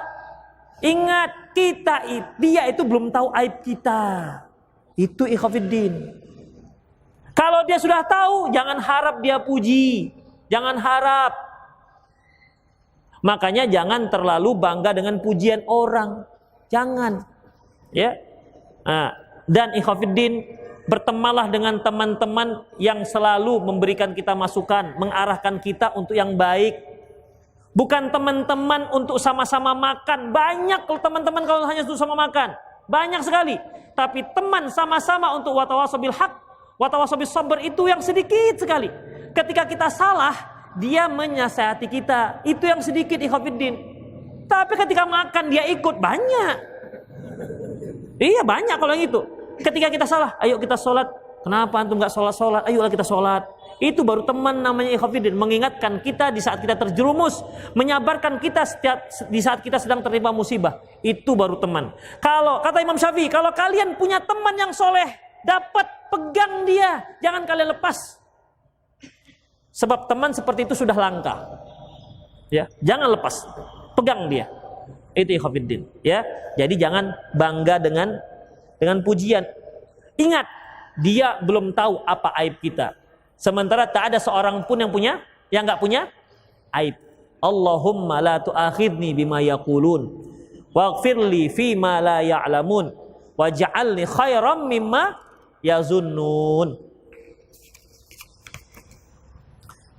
Ingat, dia itu belum tahu aib kita. Itu ikhwatiddin. Kalau dia sudah tahu, jangan harap dia puji. Jangan harap. Makanya jangan terlalu bangga dengan pujian orang. Jangan. Ya. Nah, dan ikhwatiddin, bertemanlah dengan teman-teman yang selalu memberikan kita masukan, mengarahkan kita untuk yang baik. Bukan teman-teman untuk sama-sama makan. Banyak kalau teman-teman kalau hanya untuk sama makan. Banyak sekali. Tapi teman sama-sama untuk watawasau bil haq, watawasau bis sabr itu yang sedikit sekali. Ketika kita salah, dia menasihati kita. Itu yang sedikit ikhwatiddin. Tapi ketika makan dia ikut, banyak. Iya banyak kalau yang itu. Ketika kita salah, ayo kita sholat. Kenapa antum gak sholat? Ayolah kita sholat. Itu baru teman namanya ikhwatiddin, mengingatkan kita di saat kita terjerumus, menyabarkan kita di saat kita sedang tertimpa musibah. Itu baru teman. Kalau kata Imam Syafi'i, kalau kalian punya teman yang soleh, dapat pegang dia, jangan kalian lepas. Sebab teman seperti itu sudah langka. Ya, jangan lepas, pegang dia. Itu ikhwatiddin, ya. Jadi jangan bangga dengan pujian. Ingat, dia belum tahu apa aib kita. Sementara tak ada seorang pun yang nggak punya aib. Allahumma la tu'akhidni bima yaqulun waghfirli fima la ya'lamun waj'alni khairam mimma yazunnun.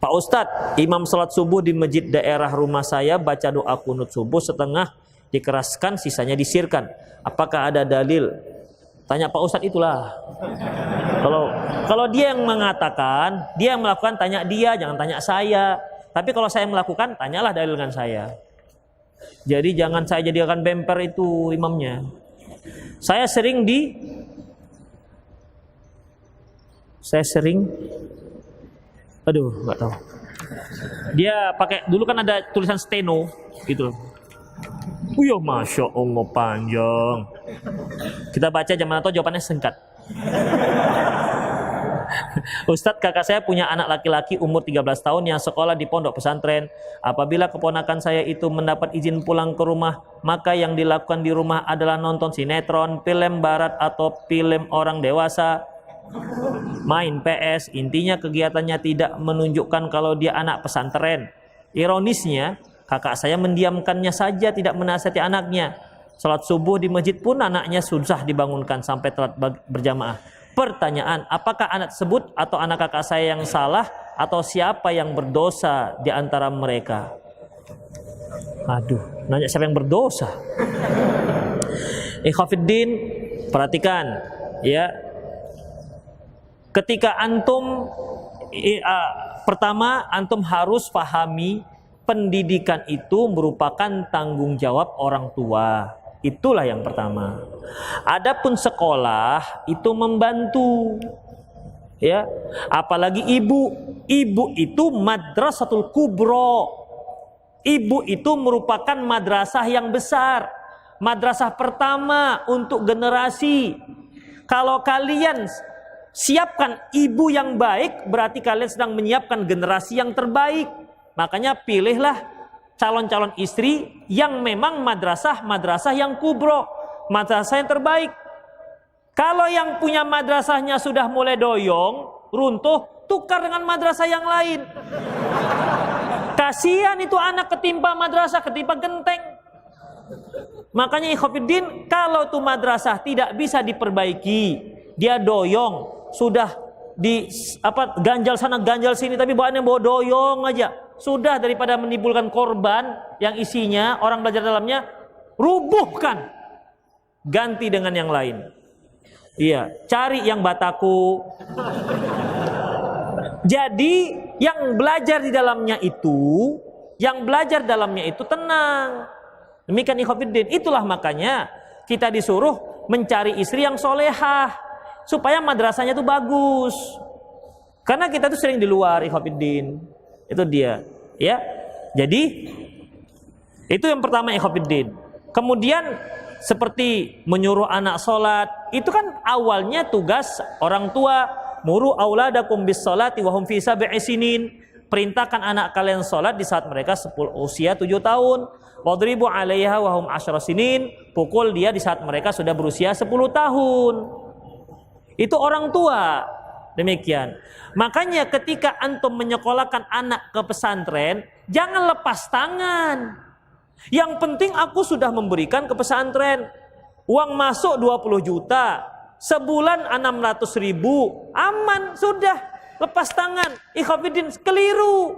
Pak Ustadz, imam salat subuh di masjid daerah rumah saya baca doa kunut subuh setengah dikeraskan, sisanya disirkan. Apakah ada dalil? Tanya Pak Ustadz itulah. Kalau dia yang mengatakan, dia yang melakukan, tanya dia, jangan tanya saya. Tapi kalau saya melakukan, tanyalah dalil dengan saya. Jadi jangan saya jadikan bemper itu imamnya. Saya sering nggak tahu. Dia pakai, dulu kan ada tulisan steno gitu. Iya, Masya Allah panjang. Kita baca zaman atau jawabannya singkat. Ustadz, kakak saya punya anak laki-laki umur 13 tahun yang sekolah di pondok pesantren. Apabila keponakan saya itu mendapat izin pulang ke rumah, maka yang dilakukan di rumah adalah nonton sinetron, film barat atau film orang dewasa, main PS. Intinya kegiatannya tidak menunjukkan kalau dia anak pesantren. Ironisnya, kakak saya mendiamkannya saja, tidak menasihati anaknya. Salat subuh di masjid pun anaknya susah dibangunkan sampai telat berjamaah. Pertanyaan, apakah anak tersebut atau anak kakak saya yang salah atau siapa yang berdosa di antara mereka? Aduh, nanya siapa yang berdosa? Ikhwatiddin, perhatikan ya. Ketika antum pertama antum harus pahami pendidikan itu merupakan tanggung jawab orang tua. Itulah yang pertama. Adapun sekolah itu membantu. Ya, apalagi ibu itu madrasatul kubro. Ibu itu merupakan madrasah yang besar. Madrasah pertama untuk generasi. Kalau kalian siapkan ibu yang baik, berarti kalian sedang menyiapkan generasi yang terbaik. Makanya pilihlah calon-calon istri yang memang madrasah yang kubro. madrasah yang terbaik. Kalau yang punya madrasahnya sudah mulai doyong, runtuh, tukar dengan madrasah yang lain. Kasihan itu anak ketimpa madrasah, ketimpa genteng. Makanya ikhwatiddin, kalau tuh madrasah tidak bisa diperbaiki, dia doyong, sudah di ganjal sana ganjal sini, tapi bawaannya bawa doyong aja, sudah daripada menimbulkan korban yang isinya orang belajar dalamnya, rubuhkan, ganti dengan yang lain. Iya, cari yang bataku. Jadi yang belajar di dalamnya itu, tenang. Demikian ikhwatiddin. Itulah makanya kita disuruh mencari istri yang solehah supaya madrasahnya itu bagus. Karena kita tuh sering di luar ikhwatiddin. Itu dia, ya. Jadi itu yang pertama ikhwatiddin. Kemudian seperti menyuruh anak sholat, itu kan awalnya tugas orang tua. Muru auladakum bis sholati wa hum fi sab'i sinin. Perintahkan anak kalian sholat di saat mereka usia 7 tahun. Wadribu 'alaiha wa hum 10 sinin. Pukul dia di saat mereka sudah berusia 10 tahun. Itu orang tua. Demikian. Makanya ketika antum menyekolahkan anak ke pesantren, jangan lepas tangan. Yang penting aku sudah memberikan ke pesantren. Uang masuk 20 juta. Sebulan 600.000. Aman, sudah. Lepas tangan. Ikhwatiddin, keliru.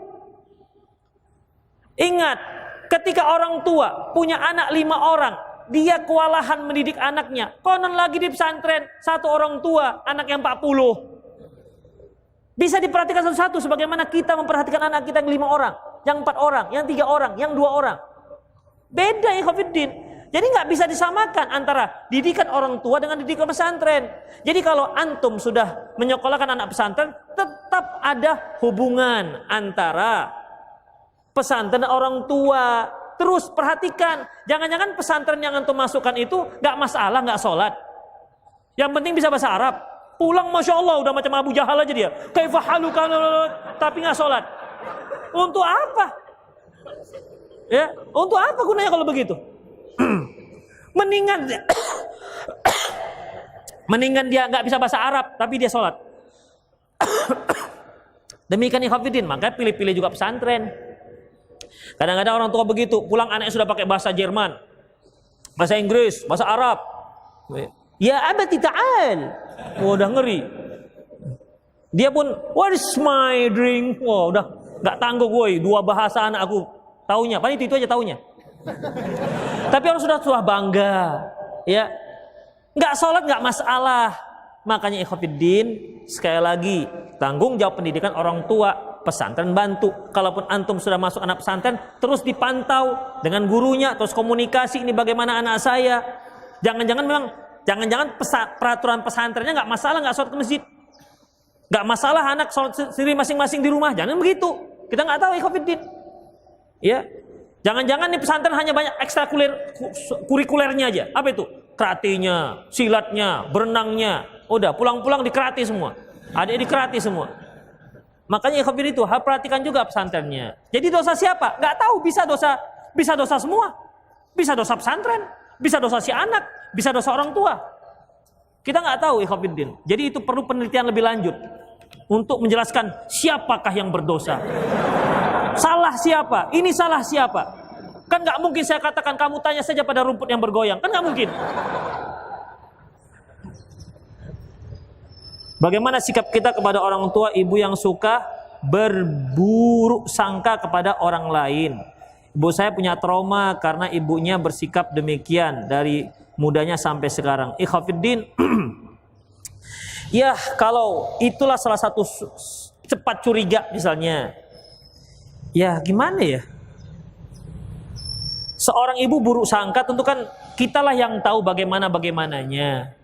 Ingat, ketika orang tua punya anak 5 orang, dia kewalahan mendidik anaknya. Konon lagi di pesantren, 1 orang tua, anak yang 40. Bisa diperhatikan satu-satu sebagaimana kita memperhatikan anak kita yang 5 orang, yang 4 orang, yang 3 orang, yang 2 orang. Beda ikhwatiddin. Jadi nggak bisa disamakan antara didikan orang tua dengan didikan pesantren. Jadi kalau antum sudah menyekolahkan anak pesantren, tetap ada hubungan antara pesantren dan orang tua. Terus perhatikan, jangan-jangan pesantren yang antum masukkan itu nggak masalah, nggak sholat. Yang penting bisa bahasa Arab. Pulang Masya Allah udah macam Abu Jahal aja dia. Kaifahaluka, tapi nggak sholat. Untuk apa? Ya, untuk apa gunanya kalau begitu? Mendingan dia nggak bisa bahasa Arab tapi dia sholat. Demikian ikhwatiddin, maka pilih-pilih juga pesantren. Kadang-kadang orang tua begitu, pulang anaknya sudah pakai bahasa Jerman, bahasa Inggris, bahasa Arab. Ya abati ta'al. Udah ngeri. Dia pun, what is my drink? Wah, udah nggak tangguh gue, 2 bahasa anak aku taunya. Paling itu aja taunya. Tapi orang sudah bangga, ya. Nggak sholat nggak masalah. Makanya ikhwatiddin, sekali lagi tanggung jawab pendidikan orang tua, pesantren bantu. Kalaupun antum sudah masuk anak pesantren, terus dipantau dengan gurunya, terus komunikasi ini bagaimana anak saya. Jangan-jangan peraturan pesantrennya nggak masalah nggak sholat ke masjid, nggak masalah anak sholat sendiri masing-masing di rumah. Jangan begitu. Kita nggak tahu ikhwatiddin, ya. Jangan-jangan nih pesantren hanya banyak kurikulernya aja. Apa itu? Keratinya, silatnya, berenangnya. Udah pulang-pulang dikerati semua. Adik dikerati semua. Makanya ikhwatiddin itu harus perhatikan juga pesantrennya. Jadi dosa siapa? Nggak tahu, bisa dosa semua. Bisa dosa pesantren, bisa dosa si anak, bisa dosa orang tua. Kita nggak tahu ikhwatiddin. Jadi itu perlu penelitian lebih lanjut untuk menjelaskan siapakah yang berdosa. Salah siapa? Ini salah siapa? Kan nggak mungkin saya katakan kamu tanya saja pada rumput yang bergoyang. Kan nggak mungkin. Bagaimana sikap kita kepada orang tua ibu yang suka berburuk sangka kepada orang lain? Ibu saya punya trauma karena ibunya bersikap demikian dari mudanya sampai sekarang. Ikhwatiddin, ya kalau itulah salah satu cepat curiga misalnya. Ya gimana ya? Seorang ibu buruk sangka tentu kan kitalah yang tahu bagaimananya.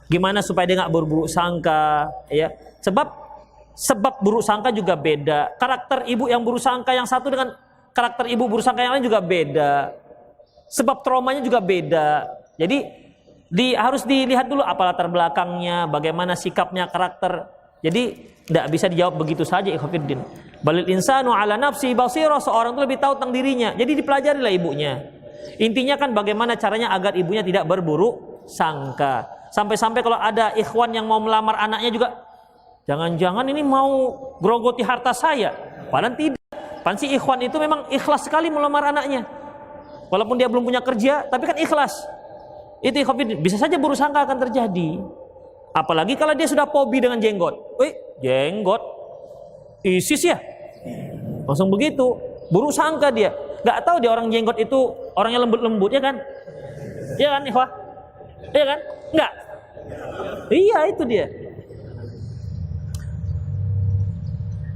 Gimana supaya dia nggak berburuk sangka, ya? Sebab buruk sangka juga beda. Karakter ibu yang buruk sangka yang satu dengan karakter ibu buruk sangka yang lain juga beda. Sebab traumanya juga beda. Jadi harus dilihat dulu apa latar belakangnya, bagaimana sikapnya, karakter. Jadi tidak bisa dijawab begitu saja ikhwatiddin. Balil insanu ala nafsi basira, seorang itu lebih tahu tentang dirinya. Jadi dipelajarilah ibunya. Intinya kan bagaimana caranya agar ibunya tidak berburuk sangka. Sampai-sampai kalau ada ikhwan yang mau melamar anaknya juga, jangan-jangan ini mau grogoti harta saya. Padahal tidak. Pansi ikhwan itu memang ikhlas sekali melamar anaknya. Walaupun dia belum punya kerja, tapi kan ikhlas. Itu ikhwan, bisa saja buruk sangka akan terjadi. Apalagi kalau dia sudah fobi dengan jenggot. Wih, jenggot ISIS ya? Langsung begitu, buruk sangka dia. Gak tahu dia orang jenggot itu orangnya lembut-lembut, ya kan? Iya kan, ikhwah? Iya kan? Enggak? Iya, itu dia.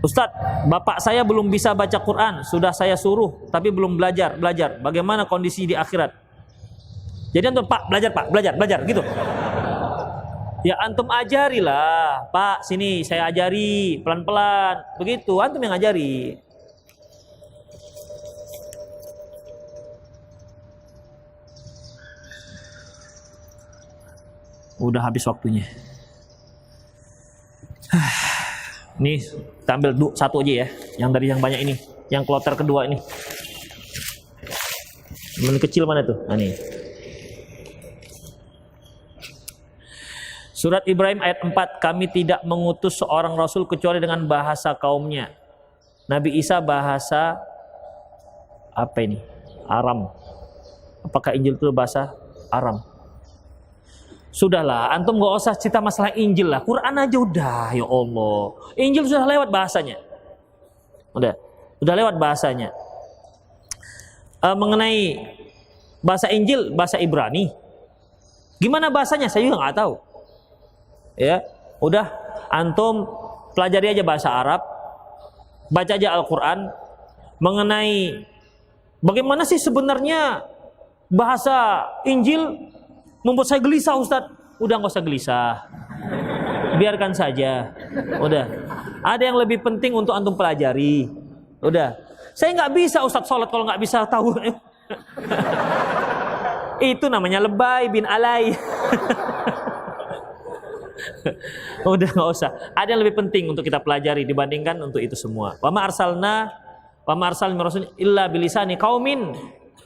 Ustadz, bapak saya belum bisa baca Quran, sudah saya suruh, tapi belum belajar. Bagaimana kondisi di akhirat? Jadi antum, Pak, belajar, gitu. Ya antum ajarilah, Pak, sini saya ajari, pelan-pelan. Begitu, antum yang ajari. Udah habis waktunya. Nih, kita ambil satu aja ya, yang dari yang banyak ini, yang kloter kedua ini. Yang kecil mana tuh? Nah, nih. Surat Ibrahim ayat 4, kami tidak mengutus seorang rasul kecuali dengan bahasa kaumnya. Nabi Isa bahasa apa ini? Aram. Apakah Injil itu bahasa Aram? Sudahlah, antum gak usah cerita masalah Injil lah. Quran aja udah, ya Allah. Injil sudah lewat bahasanya. Udah lewat bahasanya. Mengenai bahasa Injil, bahasa Ibrani. Gimana bahasanya? Saya juga nggak tahu. Ya, udah antum pelajari aja bahasa Arab. Baca aja Al-Quran. Mengenai bagaimana sih sebenarnya bahasa Injil membuat saya gelisah, Ustadz. Udah nggak usah gelisah, biarkan saja. Udah, ada yang lebih penting untuk antum pelajari. Udah, saya nggak bisa Ustadz sholat kalau nggak bisa tahu. Itu namanya lebay bin alay. Udah nggak usah. Ada yang lebih penting untuk kita pelajari dibandingkan untuk itu semua. Wa ma arsalna rasul illa bilisani qaumin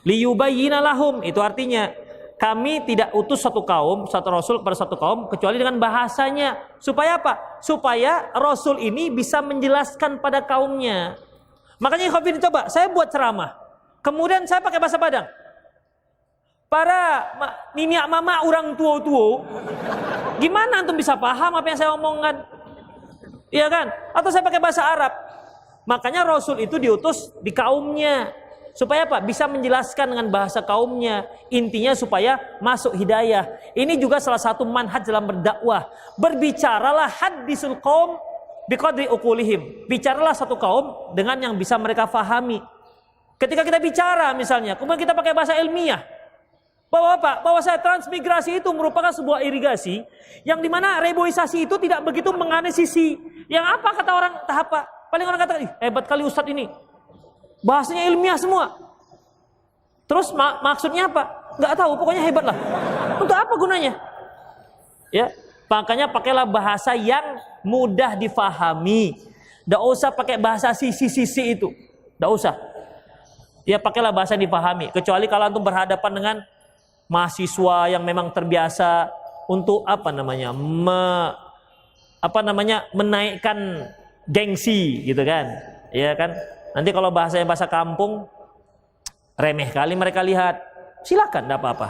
liyubayyina lahum. Itu artinya kami tidak utus satu rasul kepada satu kaum kecuali dengan bahasanya. Supaya apa? Supaya rasul ini bisa menjelaskan pada kaumnya. Makanya Khafid coba, saya buat ceramah. Kemudian saya pakai bahasa Padang. Para niniak mama orang tua-tua, gimana antum bisa paham apa yang saya omongkan? Iya kan? Atau saya pakai bahasa Arab. Makanya rasul itu diutus di kaumnya. Supaya apa? Bisa menjelaskan dengan bahasa kaumnya. Intinya supaya masuk hidayah. Ini juga salah satu manhaj dalam berdakwah. Berbicaralah hadisul qaum biqadri uqulihim. Bicaralah satu kaum dengan yang bisa mereka fahami. Ketika kita bicara misalnya, kemudian kita pakai bahasa ilmiah. Bahwa apa? Bahwa saya transmigrasi itu merupakan sebuah irigasi yang dimana reboisasi itu tidak begitu menganalisis. Yang apa kata orang tahapa? Paling orang kata, hebat kali Ustadz ini. Bahasanya ilmiah semua. Terus maksudnya apa? Nggak tahu, pokoknya hebat lah. Untuk apa gunanya? Ya, makanya pakailah bahasa yang mudah difahami. Nggak usah pakai bahasa sisi-sisi itu. Nggak usah. Ya pakailah bahasa yang difahami. Kecuali kalau antum berhadapan dengan mahasiswa yang memang terbiasa untuk menaikkan gengsi gitu kan. Ya kan? Nanti kalau bahasanya bahasa kampung, remeh kali mereka lihat. Silakan, tidak apa-apa.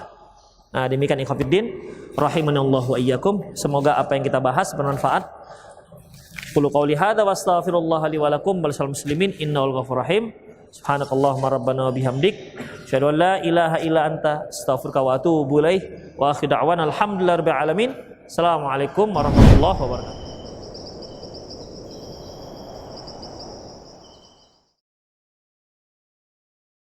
Nah, demikian ikhwatiddin, rahimanallahu wa iyyakum. Semoga apa yang kita bahas bermanfaat. Qulu qouli hadza wa astaghfirullah li wa lakum wal muslimin innahu ghafurur rahim. Subhanakallahumma rabbana wa bihamdik, asyhadu an la ilaha illa anta, astaghfiruka wa atubu ilaik. Wa akhiru da'wana alhamdulillahi rabbil alamin. Assalamualaikum warahmatullahi wabarakatuh.